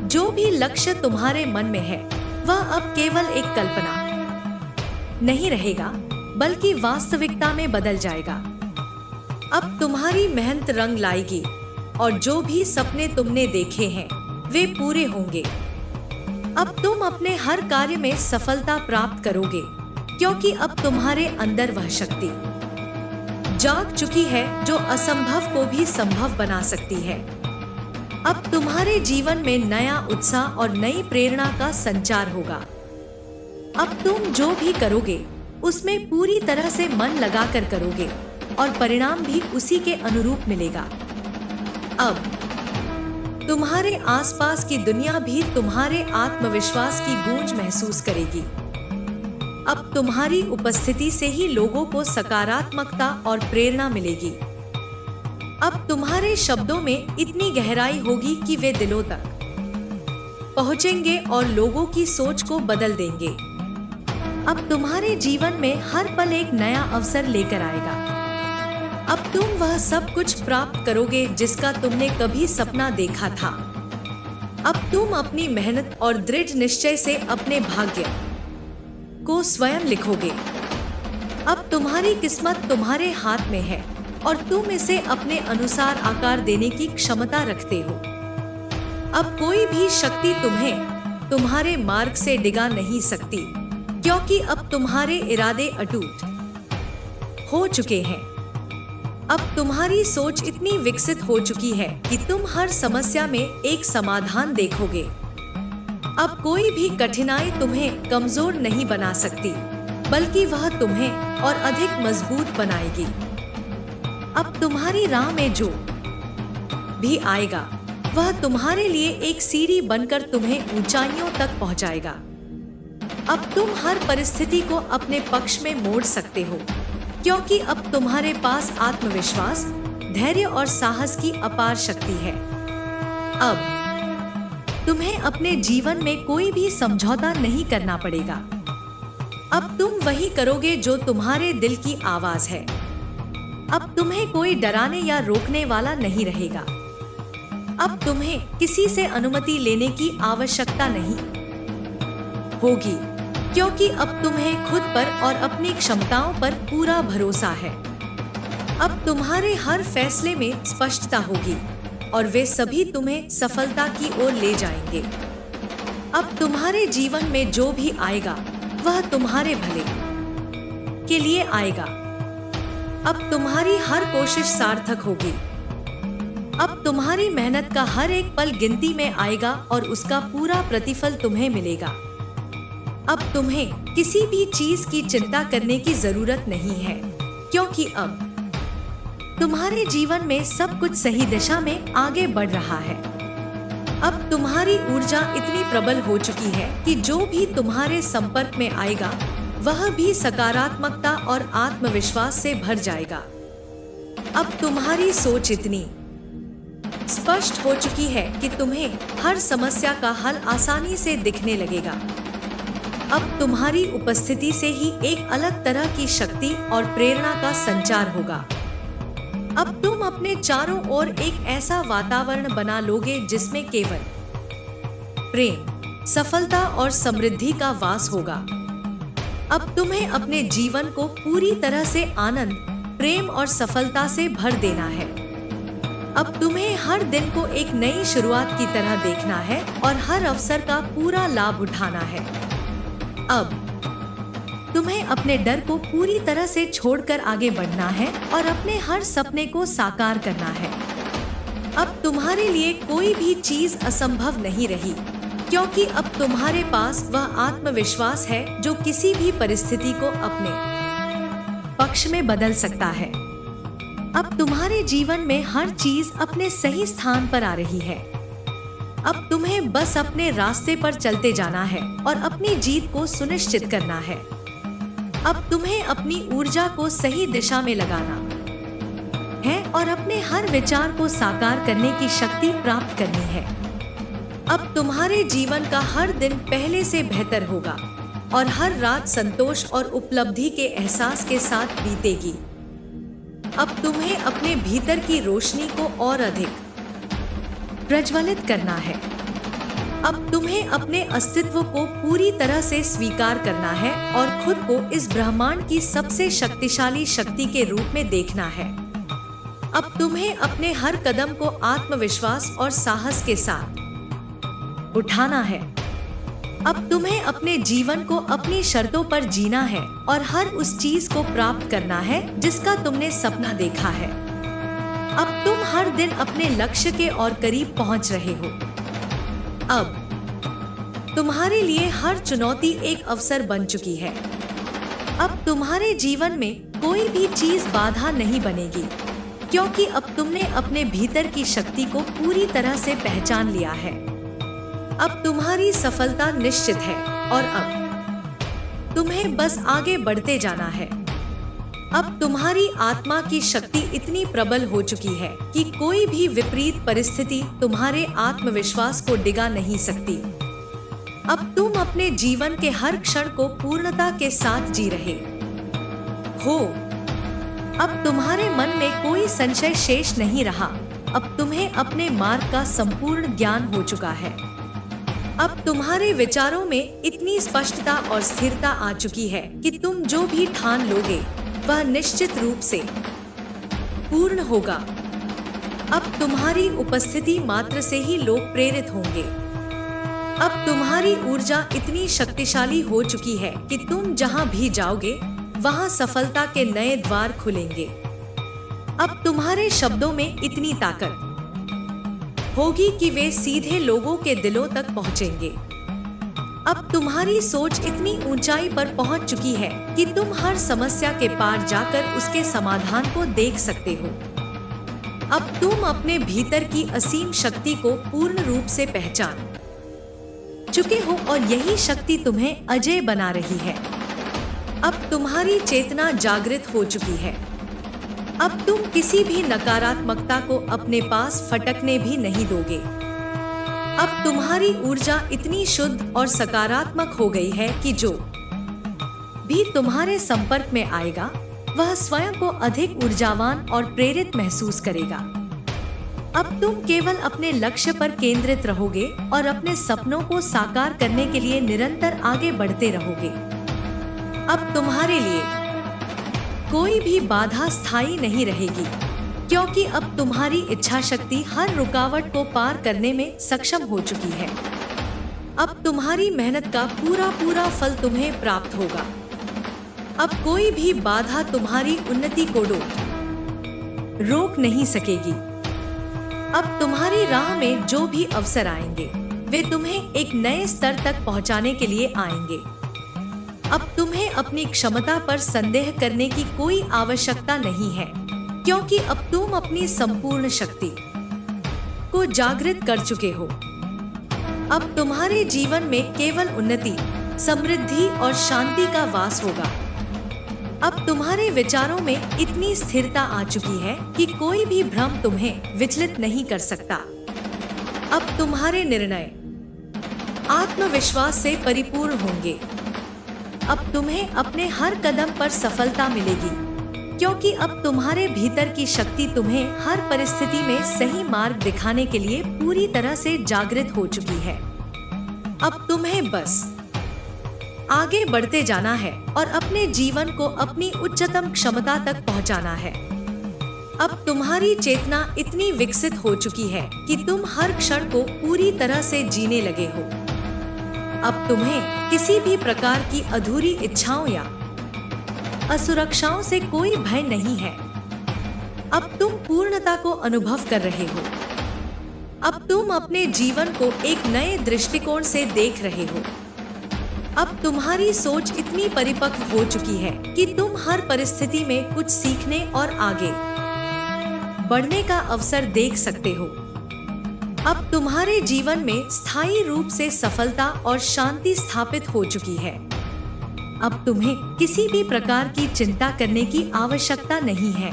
Speaker 1: जो भी लक्ष्य तुम्हारे मन में है वह अब केवल एक कल्पना नहीं रहेगा, बल्कि वास्तविकता में बदल जाएगा। अब तुम्हारी मेहनत रंग लाएगी और जो भी सपने तुमने देखे हैं वे पूरे होंगे। अब तुम अपने हर कार्य में सफलता प्राप्त करोगे, क्योंकि अब तुम्हारे अंदर वह शक्ति जाग चुकी है जो असंभव को भी संभव बना सकती है। अब तुम्हारे जीवन में नया उत्साह और नई प्रेरणा का संचार होगा। अब तुम जो भी करोगे उसमें पूरी तरह से मन लगाकर करोगे और परिणाम भी उसी के अनुरूप मिलेगा। अब तुम्हारे आसपास की दुनिया भी तुम्हारे आत्मविश्वास की गूंज महसूस करेगी। अब तुम्हारी उपस्थिति से ही लोगों को सकारात्मकता और प्रेरणा मिलेगी। अब तुम्हारे शब्दों में इतनी गहराई होगी कि वे दिलों तक पहुंचेंगे और लोगों की सोच को बदल देंगे। अब तुम्हारे जीवन में हर पल एक नया अवसर लेकर आएगा। अब तुम वह सब कुछ प्राप्त करोगे जिसका तुमने कभी सपना देखा था। अब तुम अपनी मेहनत और दृढ़ निश्चय से अपने भाग्य को स्वयं लिखोगे। अब तुम्हारी किस्मत तुम्हारे हाथ में है और तुम इसे अपने अनुसार आकार देने की क्षमता रखते हो। अब कोई भी शक्ति तुम्हें तुम्हारे मार्ग से डिगा नहीं सकती, क्योंकि अब तुम्हारे इरादे अटूट हो चुके हैं। अब तुम्हारी सोच इतनी विकसित हो चुकी है कि तुम हर समस्या में एक समाधान देखोगे। अब कोई भी कठिनाई तुम्हें कमजोर नहीं बना सकती, बल्कि वह तुम्हें और अधिक मजबूत बनाएगी। अब तुम्हारी राह में जो भी आएगा वह तुम्हारे लिए एक सीढ़ी बनकर तुम्हें ऊंचाइयों तक पहुंचाएगा। अब तुम हर परिस्थिति को अपने पक्ष में मोड़ सकते हो, क्योंकि अब तुम्हारे पास आत्मविश्वास, धैर्य और साहस की अपार शक्ति है। अब तुम्हें अपने जीवन में कोई भी समझौता नहीं करना पड़ेगा। अब तुम वही करोगे जो तुम्हारे दिल की आवाज है। अब तुम्हें कोई डराने या रोकने वाला नहीं रहेगा। अब तुम्हें किसी से अनुमति लेने की आवश्यकता नहीं होगी, क्योंकि अब तुम्हें खुद पर और अपनी क्षमताओं पर पूरा भरोसा है। अब तुम्हारे हर फैसले में स्पष्टता होगी और वे सभी तुम्हें सफलता की ओर ले जाएंगे। अब तुम्हारे जीवन में जो भी आएगा वह तुम्हारे भले के लिए आएगा। अब तुम्हारी हर कोशिश सार्थक होगी। अब तुम्हारी मेहनत का हर एक पल गिनती में आएगा और उसका पूरा प्रतिफल तुम्हें मिलेगा। अब तुम्हें किसी भी चीज की चिंता करने की जरूरत नहीं है, क्योंकि अब तुम्हारे जीवन में सब कुछ सही दिशा में आगे बढ़ रहा है। अब तुम्हारी ऊर्जा इतनी प्रबल हो चुकी है कि जो भी तुम्हारे संपर्क में आएगा वह भी सकारात्मकता और आत्मविश्वास से भर जाएगा। अब तुम्हारी सोच इतनी स्पष्ट हो चुकी है कि तुम्हें हर समस्या का हल आसानी से दिखने लगेगा। अब तुम्हारी उपस्थिति से ही एक अलग तरह की शक्ति और प्रेरणा का संचार होगा। अब तुम अपने चारों ओर एक ऐसा वातावरण बना लोगे जिसमें केवल प्रेम, सफलता और समृद्धि का वास होगा। अब तुम्हें अपने जीवन को पूरी तरह से आनंद, प्रेम और सफलता से भर देना है। अब तुम्हें हर दिन को एक नई शुरुआत की तरह देखना है और हर अवसर का पूरा लाभ उठाना है। अब तुम्हें अपने डर को पूरी तरह से छोड़कर आगे बढ़ना है और अपने हर सपने को साकार करना है। अब तुम्हारे लिए कोई भी चीज असंभव नहीं रही, क्योंकि अब तुम्हारे पास वह आत्मविश्वास है जो किसी भी परिस्थिति को अपने पक्ष में बदल सकता है। अब तुम्हारे जीवन में हर चीज अपने सही स्थान पर आ रही है। अब तुम्हें बस अपने रास्ते पर चलते जाना है और अपनी जीत को सुनिश्चित करना है। अब तुम्हें अपनी ऊर्जा को सही दिशा में लगाना है और अपने हर विचार को साकार करने की शक्ति प्राप्त करनी है। अब तुम्हारे जीवन का हर दिन पहले से बेहतर होगा और हर रात संतोष और उपलब्धि के एहसास के साथ बीतेगी। अब तुम्हें अपने भीतर की रोशनी को और अधिक प्रज्वलित करना है। अब तुम्हें अपने अस्तित्व को पूरी तरह से स्वीकार करना है और खुद को इस ब्रह्मांड की सबसे शक्तिशाली शक्ति के रूप में देखना है। अब तुम्हें अपने हर कदम को आत्मविश्वास और साहस के साथ उठाना है। अब तुम्हें अपने जीवन को अपनी शर्तों पर जीना है और हर उस चीज को प्राप्त करना है जिसका तुमने सपना देखा है। अब तुम हर दिन अपने लक्ष्य के और करीब पहुंच रहे हो। अब तुम्हारे लिए हर चुनौती एक अवसर बन चुकी है। अब तुम्हारे जीवन में कोई भी चीज बाधा नहीं बनेगी, क्योंकि अब तुमने अपने भीतर की शक्ति को पूरी तरह से पहचान लिया है। अब तुम्हारी सफलता निश्चित है और अब तुम्हें बस आगे बढ़ते जाना है। अब तुम्हारी आत्मा की शक्ति इतनी प्रबल हो चुकी है कि कोई भी विपरीत परिस्थिति तुम्हारे आत्मविश्वास को डिगा नहीं सकती। अब तुम अपने जीवन के हर क्षण को पूर्णता के साथ जी रहे हो। अब तुम्हारे मन में कोई संशय शेष नहीं रहा। अब तुम्हें अपने मार्ग का संपूर्ण ज्ञान हो चुका है। अब तुम्हारे विचारों में इतनी स्पष्टता और स्थिरता आ चुकी है कि तुम जो भी ठान लोगे वह निश्चित रूप से पूर्ण होगा। अब तुम्हारी उपस्थिति मात्र से ही लोग प्रेरित होंगे। अब तुम्हारी ऊर्जा इतनी शक्तिशाली हो चुकी है कि तुम जहां भी जाओगे वहां सफलता के नए द्वार खुलेंगे। अब तुम्हारे शब्दों में इतनी ताकत होगी कि वे सीधे लोगों के दिलों तक पहुंचेंगे। अब तुम्हारी सोच इतनी ऊंचाई पर पहुंच चुकी है कि तुम हर समस्या के पार जाकर उसके समाधान को देख सकते हो। अब तुम अपने भीतर की असीम शक्ति को पूर्ण रूप से पहचान चुके हो और यही शक्ति तुम्हें अजेय बना रही है। अब तुम्हारी चेतना जागृत हो चुकी है। अब तुम किसी भी नकारात्मकता को अपने पास फटकने भी नहीं दोगे। अब तुम्हारी ऊर्जा इतनी शुद्ध और सकारात्मक हो गई है कि जो भी तुम्हारे संपर्क में आएगा वह स्वयं को अधिक ऊर्जावान और प्रेरित महसूस करेगा। अब तुम केवल अपने लक्ष्य पर केंद्रित रहोगे और अपने सपनों को साकार करने के लिए निरंतर आगे बढ़ते रहोगे। अब तुम्हारे लिए कोई भी बाधा स्थायी नहीं रहेगी, क्योंकि अब तुम्हारी इच्छा शक्ति हर रुकावट को पार करने में सक्षम हो चुकी है। अब तुम्हारी मेहनत का पूरा फल तुम्हें प्राप्त होगा। अब कोई भी बाधा तुम्हारी उन्नति को रोक नहीं सकेगी। अब तुम्हारी राह में जो भी अवसर आएंगे वे तुम्हें एक नए स्तर तक पहुंचाने के लिए आएंगे। अब तुम्हें अपनी क्षमता पर संदेह करने की कोई आवश्यकता नहीं है, क्योंकि अब तुम अपनी संपूर्ण शक्ति को जागृत कर चुके हो। अब तुम्हारे जीवन में केवल उन्नति, समृद्धि और शांति का वास होगा। अब तुम्हारे विचारों में इतनी स्थिरता आ चुकी है कि कोई भी भ्रम तुम्हें विचलित नहीं कर सकता। अब तुम्हारे निर्णय आत्मविश्वास से परिपूर्ण होंगे। अब तुम्हें अपने हर कदम पर सफलता मिलेगी, क्योंकि अब तुम्हारे भीतर की शक्ति तुम्हें हर परिस्थिति में सही मार्ग दिखाने के लिए पूरी तरह से जागृत हो चुकी है। अब तुम्हें बस आगे बढ़ते जाना है और अपने जीवन को अपनी उच्चतम क्षमता तक पहुंचाना है। अब तुम्हारी चेतना इतनी विकसित हो चुकी है कि तुम हर क्षण को पूरी तरह से जीने लगे हो। अब तुम्हें किसी भी प्रकार की अधूरी इच्छाओं या असुरक्षाओं से कोई भय नहीं है। अब तुम पूर्णता को अनुभव कर रहे हो। अब तुम अपने जीवन को एक नए दृष्टिकोण से देख रहे हो। अब तुम्हारी सोच इतनी परिपक्व हो चुकी है कि तुम हर परिस्थिति में कुछ सीखने और आगे बढ़ने का अवसर देख सकते हो। अब तुम्हारे जीवन में स्थायी रूप से सफलता और शांति स्थापित हो चुकी है। अब तुम्हें किसी भी प्रकार की चिंता करने की आवश्यकता नहीं है।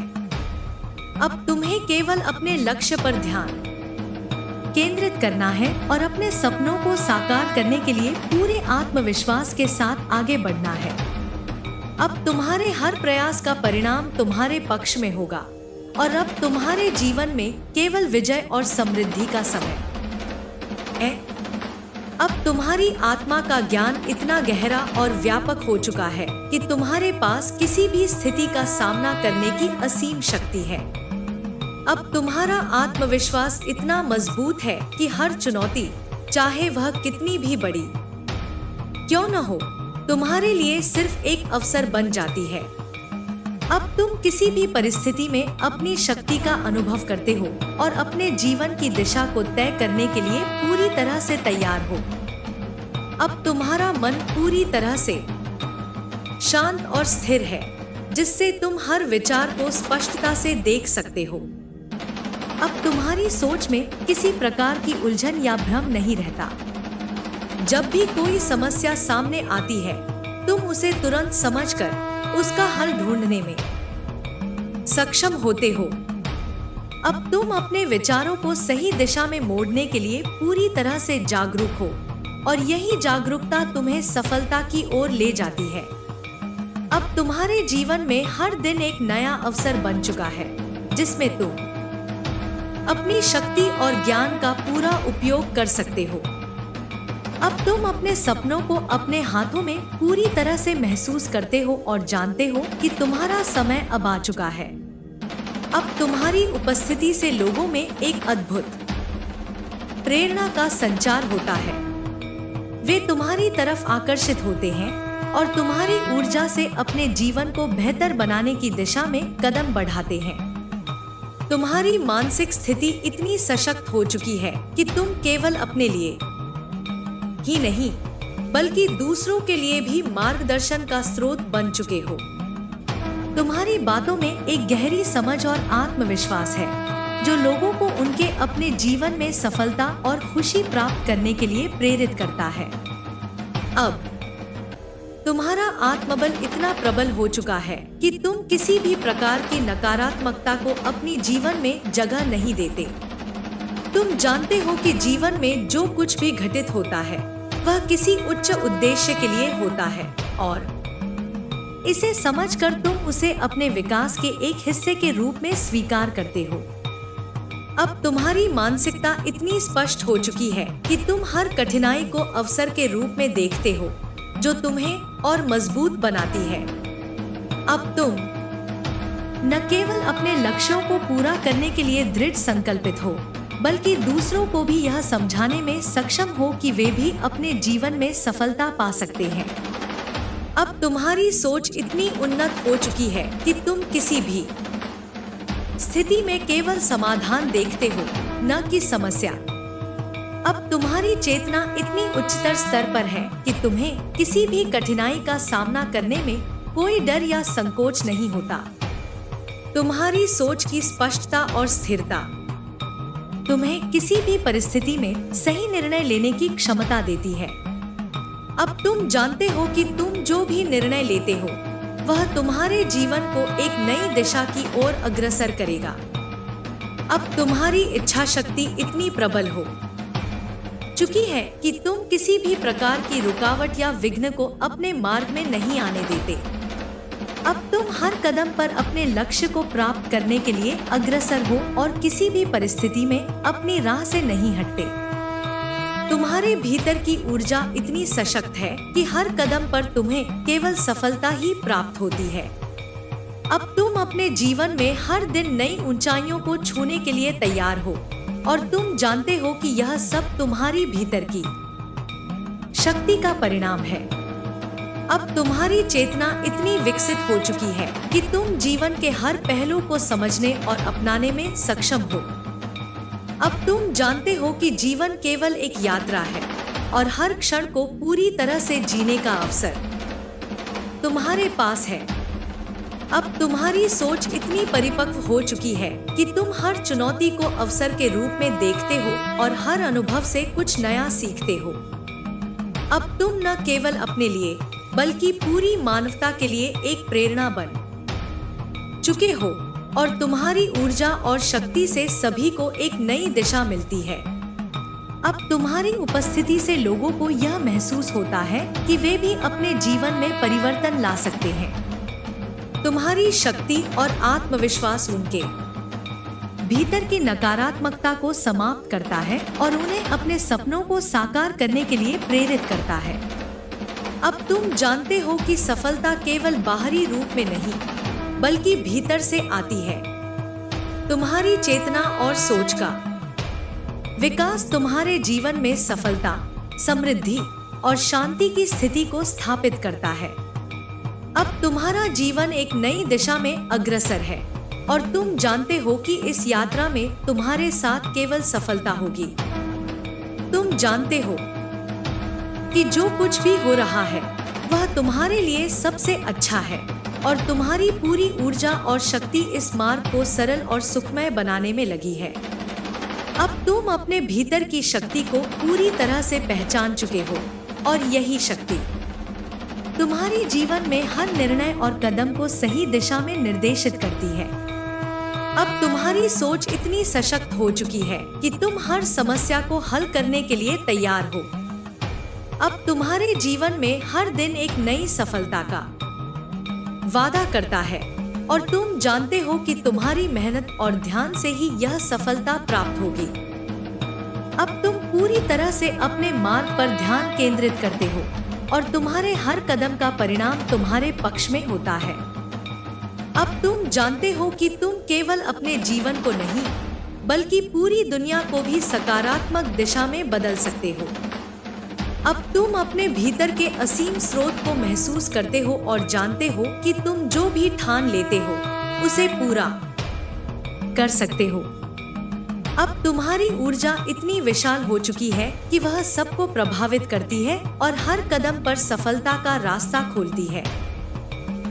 Speaker 1: अब तुम्हें केवल अपने लक्ष्य पर ध्यान केंद्रित करना है और अपने सपनों को साकार करने के लिए पूरे आत्मविश्वास के साथ आगे बढ़ना है। अब तुम्हारे हर प्रयास का परिणाम तुम्हारे पक्ष में होगा और अब तुम्हारे जीवन में केवल विजय और समृद्धि का समय है। अब तुम्हारी आत्मा का ज्ञान इतना गहरा और व्यापक हो चुका है कि तुम्हारे पास किसी भी स्थिति का सामना करने की असीम शक्ति है। अब तुम्हारा आत्मविश्वास इतना मजबूत है कि हर चुनौती, चाहे वह कितनी भी बड़ी क्यों न हो, तुम्हारे लिए सिर्फ एक अवसर बन जाती है। अब तुम किसी भी परिस्थिति में अपनी शक्ति का अनुभव करते हो और अपने जीवन की दिशा को तय करने के लिए पूरी तरह से तैयार हो। अब तुम्हारा मन पूरी तरह से शांत और स्थिर है, जिससे तुम हर विचार को स्पष्टता से देख सकते हो। अब तुम्हारी सोच में किसी प्रकार की उलझन या भ्रम नहीं रहता। जब भी कोई समस्या सामने आती है, तुम उसे तुरंत समझकर उसका हल ढूंढने में सक्षम होते हो। अब तुम अपने विचारों को सही दिशा में मोड़ने के लिए पूरी तरह से जागरूक हो और यही जागरूकता तुम्हें सफलता की ओर ले जाती है। अब तुम्हारे जीवन में हर दिन एक नया अवसर बन चुका है, जिसमें तुम अपनी शक्ति और ज्ञान का पूरा उपयोग कर सकते हो। अब तुम अपने सपनों को अपने हाथों में पूरी तरह से महसूस करते हो और जानते हो कि तुम्हारा समय अब आ चुका है। अब तुम्हारी उपस्थिति से लोगों में एक अद्भुत प्रेरणा का संचार होता है। वे तुम्हारी तरफ आकर्षित होते हैं और तुम्हारी ऊर्जा से अपने जीवन को बेहतर बनाने की दिशा में कदम बढ़ाते हैं। तुम्हारी मानसिक स्थिति इतनी सशक्त हो चुकी है कि तुम केवल अपने लिए ही नहीं, बल्कि दूसरों के लिए भी मार्गदर्शन का स्रोत बन चुके हो। तुम्हारी बातों में एक गहरी समझ और आत्मविश्वास है, जो लोगों को उनके अपने जीवन में सफलता और खुशी प्राप्त करने के लिए प्रेरित करता है। अब तुम्हारा आत्मबल इतना प्रबल हो चुका है कि तुम किसी भी प्रकार की नकारात्मकता को अपनी जीवन में जगह नहीं देते। तुम जानते हो कि जीवन में जो कुछ भी घटित होता है वह किसी उच्च उद्देश्य के लिए होता है और इसे समझकर तुम उसे अपने विकास के एक हिस्से के रूप में स्वीकार करते हो। अब तुम्हारी मानसिकता इतनी स्पष्ट हो चुकी है कि तुम हर कठिनाई को अवसर के रूप में देखते हो जो तुम्हें और मजबूत बनाती है। अब तुम न केवल अपने लक्ष्यों को पूरा करने के लिए दृढ़ संकल्पित हो, बल्कि दूसरों को भी यह समझाने में सक्षम हो कि वे भी अपने जीवन में सफलता पा सकते हैं। अब तुम्हारी सोच इतनी उन्नत हो चुकी है कि तुम किसी भी स्थिति में केवल समाधान देखते हो, न कि समस्या। अब तुम्हारी चेतना इतनी उच्चतर स्तर पर है कि तुम्हें किसी भी कठिनाई का सामना करने में कोई डर या संकोच नहीं होता। तुम्हारी सोच की स्पष्टता और स्थिरता तुम्हें किसी भी परिस्थिति में सही निर्णय लेने की क्षमता देती है। अब तुम जानते हो कि तुम जो भी निर्णय लेते हो वह तुम्हारे जीवन को एक नई दिशा की ओर अग्रसर करेगा। अब तुम्हारी इच्छा शक्ति इतनी प्रबल हो चुकी है कि तुम किसी भी प्रकार की रुकावट या विघ्न को अपने मार्ग में नहीं आने देते। अब तुम हर कदम पर अपने लक्ष्य को प्राप्त करने के लिए अग्रसर हो और किसी भी परिस्थिति में अपनी राह से नहीं हटते। तुम्हारे भीतर की ऊर्जा इतनी सशक्त है कि हर कदम पर तुम्हें केवल सफलता ही प्राप्त होती है। अब तुम अपने जीवन में हर दिन नई ऊंचाइयों को छूने के लिए तैयार हो और तुम जानते हो कि यह सब तुम्हारी भीतर की शक्ति का परिणाम है। अब तुम्हारी चेतना इतनी विकसित हो चुकी है कि तुम जीवन के हर पहलू को समझने और अपनाने में सक्षम हो। अब तुम जानते हो कि जीवन केवल एक यात्रा है और हर क्षण को पूरी तरह से जीने का अवसर तुम्हारे पास है। अब तुम्हारी सोच इतनी परिपक्व हो चुकी है कि तुम हर चुनौती को अवसर के रूप में देखते हो और हर अनुभव से कुछ नया सीखते हो। अब तुम न केवल अपने लिए बल्कि पूरी मानवता के लिए एक प्रेरणा बन चुके हो और तुम्हारी ऊर्जा और शक्ति से सभी को एक नई दिशा मिलती है। अब तुम्हारी उपस्थिति से लोगों को यह महसूस होता है कि वे भी अपने जीवन में परिवर्तन ला सकते हैं। तुम्हारी शक्ति और आत्मविश्वास उनके भीतर की नकारात्मकता को समाप्त करता है और उन्हें अपने सपनों को साकार करने के लिए प्रेरित करता है। अब तुम जानते हो कि सफलता केवल बाहरी रूप में नहीं बल्कि भीतर से आती है। तुम्हारी चेतना और सोच का विकास तुम्हारे जीवन में सफलता, समृद्धि और शांति की स्थिति को स्थापित करता है। अब तुम्हारा जीवन एक नई दिशा में अग्रसर है और तुम जानते हो कि इस यात्रा में तुम्हारे साथ केवल सफलता होगी। तुम जानते हो कि जो कुछ भी हो रहा है वह तुम्हारे लिए सबसे अच्छा है और तुम्हारी पूरी ऊर्जा और शक्ति इस मार्ग को सरल और सुखमय बनाने में लगी है। अब तुम अपने भीतर की शक्ति को पूरी तरह से पहचान चुके हो और यही शक्ति तुम्हारी जीवन में हर निर्णय और कदम को सही दिशा में निर्देशित करती है। अब तुम्हारी सोच इतनी सशक्त हो चुकी है कि तुम हर समस्या को हल करने के लिए तैयार हो। अब तुम्हारे जीवन में हर दिन एक नई सफलता का वादा करता है और तुम जानते हो कि तुम्हारी मेहनत और ध्यान से ही यह सफलता प्राप्त होगी। अब तुम पूरी तरह से अपने मार्ग पर ध्यान केंद्रित करते हो और तुम्हारे हर कदम का परिणाम तुम्हारे पक्ष में होता है। अब तुम जानते हो कि तुम केवल अपने जीवन को नहीं बल्कि पूरी दुनिया को भी सकारात्मक दिशा में बदल सकते हो। अब तुम अपने भीतर के असीम स्रोत को महसूस करते हो और जानते हो कि तुम जो भी ठान लेते हो उसे पूरा कर सकते हो। अब तुम्हारी ऊर्जा इतनी विशाल हो चुकी है कि वह सबको प्रभावित करती है और हर कदम पर सफलता का रास्ता खोलती है।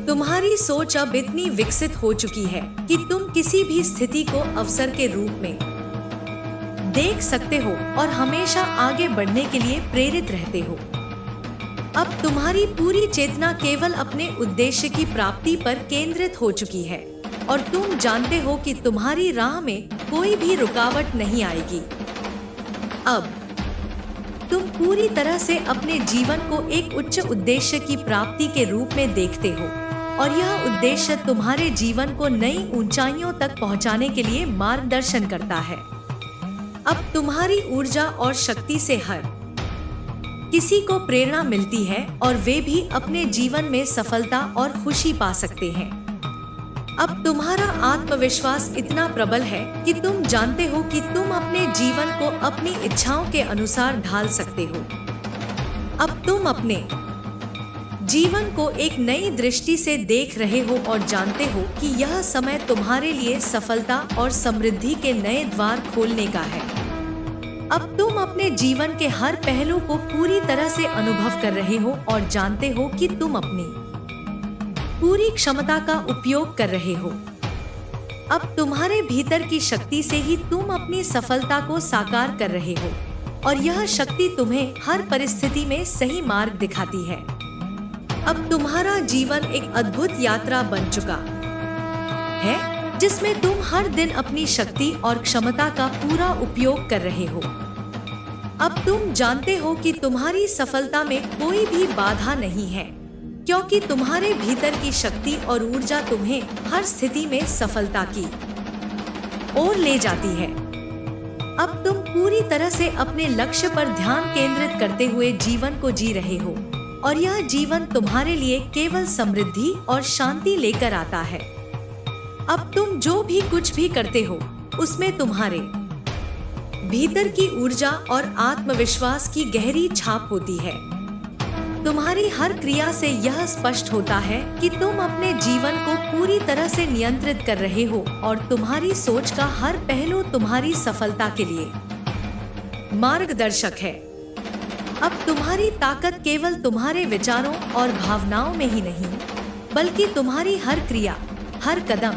Speaker 1: तुम्हारी सोच अब इतनी विकसित हो चुकी है कि तुम किसी भी स्थिति को अवसर के रूप में देख सकते हो और हमेशा आगे बढ़ने के लिए प्रेरित रहते हो। अब तुम्हारी पूरी चेतना केवल अपने उद्देश्य की प्राप्ति पर केंद्रित हो चुकी है और तुम जानते हो कि तुम्हारी राह में कोई भी रुकावट नहीं आएगी। अब तुम पूरी तरह से अपने जीवन को एक उच्च उद्देश्य की प्राप्ति के रूप में देखते हो और यह उद्देश्य तुम्हारे जीवन को नई ऊंचाइयों तक पहुंचाने के लिए मार्गदर्शन करता है। अब तुम्हारी ऊर्जा और शक्ति से हर किसी को प्रेरणा मिलती है और वे भी अपने जीवन में सफलता और खुशी पा सकते हैं। अब तुम्हारा आत्मविश्वास इतना प्रबल है कि तुम जानते हो कि तुम अपने जीवन को अपनी इच्छाओं के अनुसार ढाल सकते हो। अब तुम अपने जीवन को एक नई दृष्टि से देख रहे हो और जानते हो कि यह समय तुम्हारे लिए सफलता और समृद्धि के नए द्वार खोलने का है। अब तुम अपने जीवन के हर पहलू को पूरी तरह से अनुभव कर रहे हो और जानते हो कि तुम अपनी पूरी क्षमता का उपयोग कर रहे हो। अब तुम्हारे भीतर की शक्ति से ही तुम अपनी सफलता को साकार कर रहे हो और यह शक्ति तुम्हें हर परिस्थिति में सही मार्ग दिखाती है। अब तुम्हारा जीवन एक अद्भुत यात्रा बन चुका है जिसमें तुम हर दिन अपनी शक्ति और क्षमता का पूरा उपयोग कर रहे हो। अब तुम जानते हो कि तुम्हारी सफलता में कोई भी बाधा नहीं है क्योंकि तुम्हारे भीतर की शक्ति और ऊर्जा तुम्हें हर स्थिति में सफलता की ओर ले जाती है। अब तुम पूरी तरह से अपने लक्ष्य पर ध्यान केंद्रित करते हुए जीवन को जी रहे हो और यह जीवन तुम्हारे लिए केवल समृद्धि और शांति लेकर आता है। अब तुम जो भी कुछ भी करते हो उसमें तुम्हारे भीतर की ऊर्जा और आत्मविश्वास की गहरी छाप होती है। तुम्हारी हर क्रिया से यह स्पष्ट होता है कि तुम अपने जीवन को पूरी तरह से नियंत्रित कर रहे हो और तुम्हारी सोच का हर पहलू तुम्हारी सफलता के लिए मार्गदर्शक है। अब तुम्हारी ताकत केवल तुम्हारे विचारों और भावनाओं में ही नहीं बल्कि तुम्हारी हर क्रिया, हर कदम,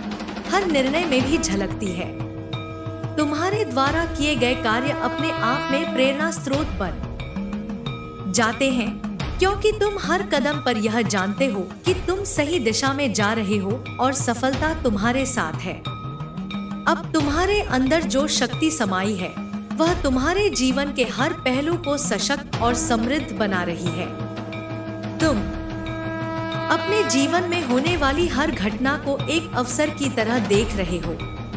Speaker 1: हर निर्णय में भी झलकती है। तुम्हारे द्वारा किए गए कार्य अपने आप में प्रेरणा स्रोत बन जाते हैं क्योंकि तुम हर कदम पर यह जानते हो कि तुम सही दिशा में जा रहे हो और सफलता तुम्हारे साथ है। अब तुम्हारे अंदर जो शक्ति समाई है वह तुम्हारे जीवन के हर पहलू को सशक्त और समृद्ध बना रही है। तुम अपने जीवन में होने वाली हर घटना को एक अवसर की तरह देख रहे हो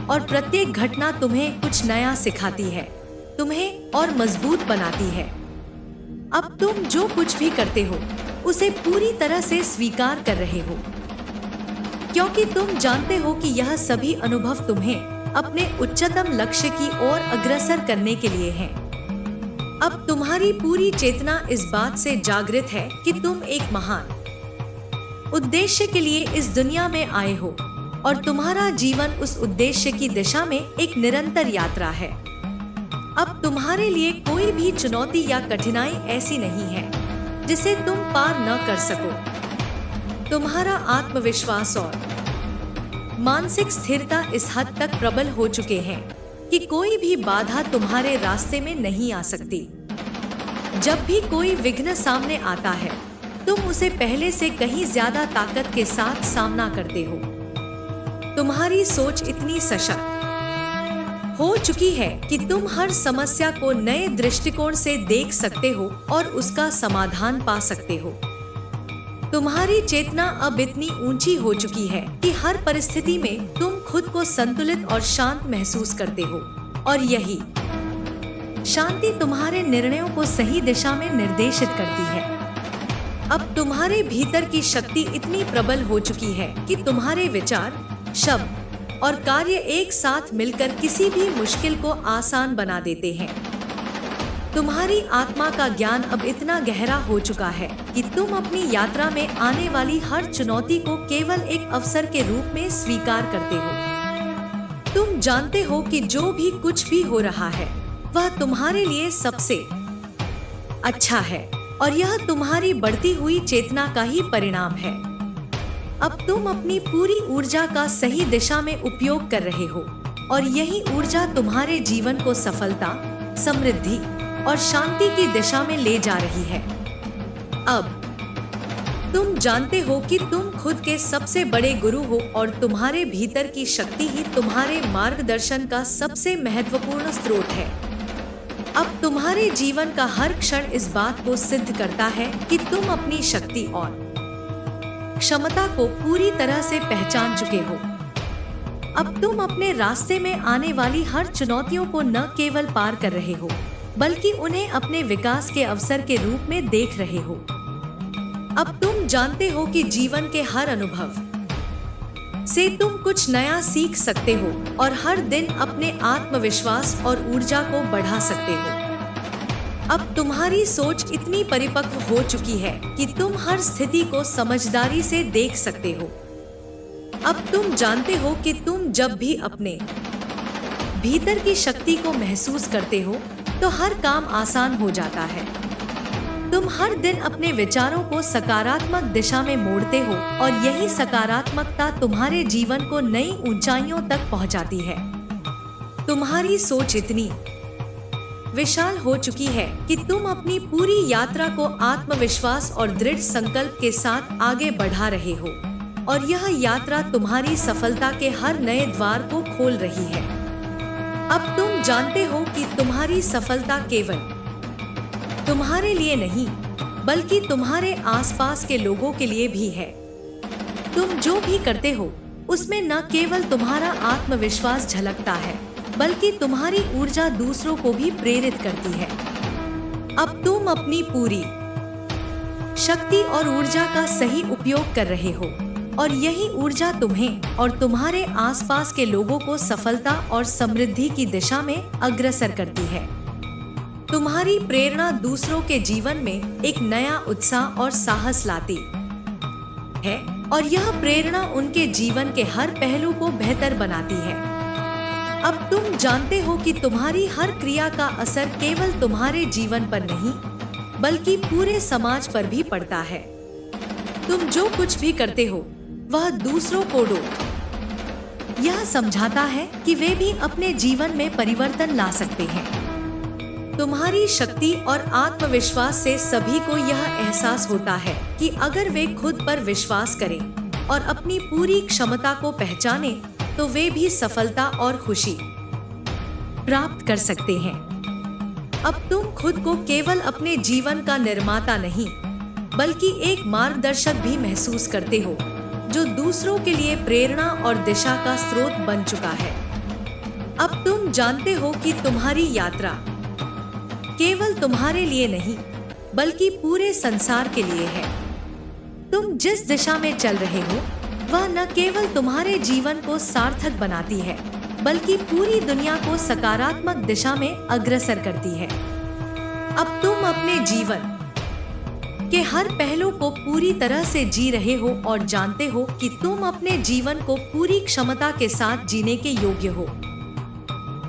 Speaker 1: और प्रत्येक घटना तुम्हें कुछ नया सिखाती है, तुम्हें और मजबूत बनाती है। अब तुम जो कुछ भी करते हो उसे पूरी तरह से स्वीकार कर रहे हो क्योंकि तुम जानते हो कि यह सभी अनुभव तुम्हें अपने उच्चतम लक्ष्य की ओर अग्रसर करने के लिए हैं। अब तुम्हारी पूरी चेतना इस बात से जागृत है कि तुम एक महान उद्देश्य के लिए इस दुनिया में आए हो और तुम्हारा जीवन उस उद्देश्य की दिशा में एक निरंतर यात्रा है। अब तुम्हारे लिए कोई भी चुनौती या कठिनाई ऐसी नहीं है जिसे तुम पार न कर सको। तुम्हारा आत्मविश्वास और मानसिक स्थिरता इस हद तक प्रबल हो चुके हैं कि कोई भी बाधा तुम्हारे रास्ते में नहीं आ सकती। जब भी कोई विघ्न सामने आता है तुम उसे पहले से कहीं ज्यादा ताकत के साथ सामना करते हो। तुम्हारी सोच इतनी सशक्त हो चुकी है कि तुम हर समस्या को नए दृष्टिकोण से देख सकते हो और उसका समाधान पा सकते हो। तुम्हारी चेतना अब इतनी ऊंची हो चुकी है कि हर परिस्थिति में तुम खुद को संतुलित और शांत महसूस करते हो और यही शांति तुम्हारे निर्णयों को सही दिशा में निर्देशित करती है। अब तुम्हारे भीतर की शक्ति इतनी प्रबल हो चुकी है कि तुम्हारे विचार, शब्द और कार्य एक साथ मिलकर किसी भी मुश्किल को आसान बना देते हैं। तुम्हारी आत्मा का ज्ञान अब इतना गहरा हो चुका है कि तुम अपनी यात्रा में आने वाली हर चुनौती को केवल एक अवसर के रूप में स्वीकार करते हो। तुम जानते हो कि जो भी कुछ भी हो रहा है वह तुम्हारे लिए सबसे अच्छा है और यह तुम्हारी बढ़ती हुई चेतना का ही परिणाम है। अब तुम अपनी पूरी ऊर्जा का सही दिशा में उपयोग कर रहे हो और यही ऊर्जा तुम्हारे जीवन को सफलता, समृद्धि और शांति की दिशा में ले जा रही है। अब तुम जानते हो कि तुम खुद के सबसे बड़े गुरु हो और तुम्हारे भीतर की शक्ति ही तुम्हारे मार्गदर्शन का सबसे महत्वपूर्ण स्रोत है। अब तुम्हारे जीवन का हर क्षण इस बात को सिद्ध करता है कि तुम अपनी शक्ति और क्षमता को पूरी तरह से पहचान चुके हो। अब तुम अपने रास्ते में आने वाली हर चुनौतियों को न केवल पार कर रहे हो, बल्कि उन्हें अपने विकास के अवसर के रूप में देख रहे हो। अब तुम जानते हो कि जीवन के हर अनुभव से तुम कुछ नया सीख सकते हो और हर दिन अपने आत्मविश्वास और ऊर्जा को बढ़ा सकते हो। अब तुम्हारी सोच इतनी परिपक्व हो चुकी है कि तुम हर स्थिति को समझदारी से देख सकते हो। अब तुम जानते हो कि तुम जब भी अपने भीतर की शक्ति को महसूस करते हो तो हर काम आसान हो जाता है। तुम हर दिन अपने विचारों को सकारात्मक दिशा में मोड़ते हो और यही सकारात्मकता तुम्हारे जीवन को नई ऊंचाइयों तक पहुंचाती है। तुम्हारी सोच इतनी विशाल हो चुकी है कि तुम अपनी पूरी यात्रा को आत्मविश्वास और दृढ़ संकल्प के साथ आगे बढ़ा रहे हो और यह यात्रा तुम्हारी सफलता के हर नए द्वार को खोल रही है। अब तुम जानते हो कि तुम्हारी सफलता केवल तुम्हारे लिए नहीं, बल्कि तुम्हारे आसपास के लोगों के लिए भी है। तुम जो भी करते हो उसमें न केवल तुम्हारा आत्मविश्वास झलकता है, बल्कि तुम्हारी ऊर्जा दूसरों को भी प्रेरित करती है। अब तुम अपनी पूरी शक्ति और ऊर्जा का सही उपयोग कर रहे हो और यही ऊर्जा तुम्हें और तुम्हारे आसपास के लोगों को सफलता और समृद्धि की दिशा में अग्रसर करती है। तुम्हारी प्रेरणा दूसरों के जीवन में एक नया उत्साह और साहस लाती है और यह प्रेरणा उनके जीवन के हर पहलू को बेहतर बनाती है। अब तुम जानते हो कि तुम्हारी हर क्रिया का असर केवल तुम्हारे जीवन पर नहीं, बल्कि पूरे समाज पर भी पड़ता है। तुम जो कुछ भी करते हो वह दूसरों को यह समझाता है कि वे भी अपने जीवन में परिवर्तन ला सकते हैं। तुम्हारी शक्ति और आत्मविश्वास से सभी को यह एहसास होता है कि अगर वे खुद पर विश्वास करें और अपनी पूरी क्षमता को पहचानें, तो वे भी सफलता और खुशी प्राप्त कर सकते हैं। अब तुम खुद को केवल अपने जीवन का निर्माता नहीं, बल्कि एक मार्गदर्शक भी महसूस करते हो, जो दूसरों के लिए प्रेरणा और दिशा का स्रोत बन चुका है। अब तुम जानते हो कि तुम्हारी यात्रा केवल तुम्हारे लिए नहीं, बल्कि पूरे संसार के लिए है। तुम जिस दिशा में चल रहे हो वह न केवल तुम्हारे जीवन को सार्थक बनाती है, बल्कि पूरी दुनिया को सकारात्मक दिशा में अग्रसर करती है। अब तुम अपने जीवन के हर पहलू को पूरी तरह से जी रहे हो और जानते हो कि तुम अपने जीवन को पूरी क्षमता के साथ जीने के योग्य हो।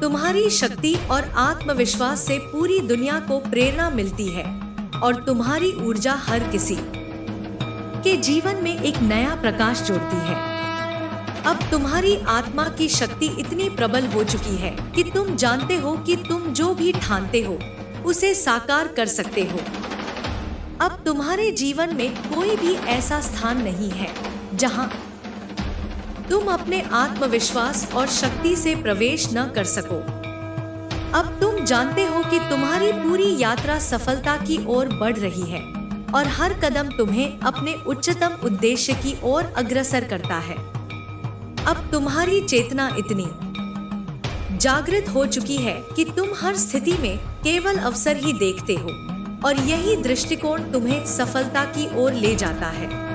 Speaker 1: तुम्हारी शक्ति और आत्मविश्वास से पूरी दुनिया को प्रेरणा मिलती है और तुम्हारी ऊर्जा हर किसी के जीवन में एक नया प्रकाश जोड़ती है। अब तुम्हारी आत्मा की शक्ति इतनी प्रबल हो चुकी है कि तुम जानते हो कि तुम जो भी ठानते हो उसे साकार कर सकते हो। अब तुम्हारे जीवन में कोई भी ऐसा स्थान नहीं है जहां तुम अपने आत्मविश्वास और शक्ति से प्रवेश न कर सको। अब तुम जानते हो कि तुम्हारी पूरी यात्रा सफलता की ओर बढ़ रही है और हर कदम तुम्हें अपने उच्चतम उद्देश्य की ओर अग्रसर करता है। अब तुम्हारी चेतना इतनी जागृत हो चुकी है कि तुम हर स्थिति में केवल अवसर ही देखते हो और यही दृष्टिकोण तुम्हें सफलता की ओर ले जाता है।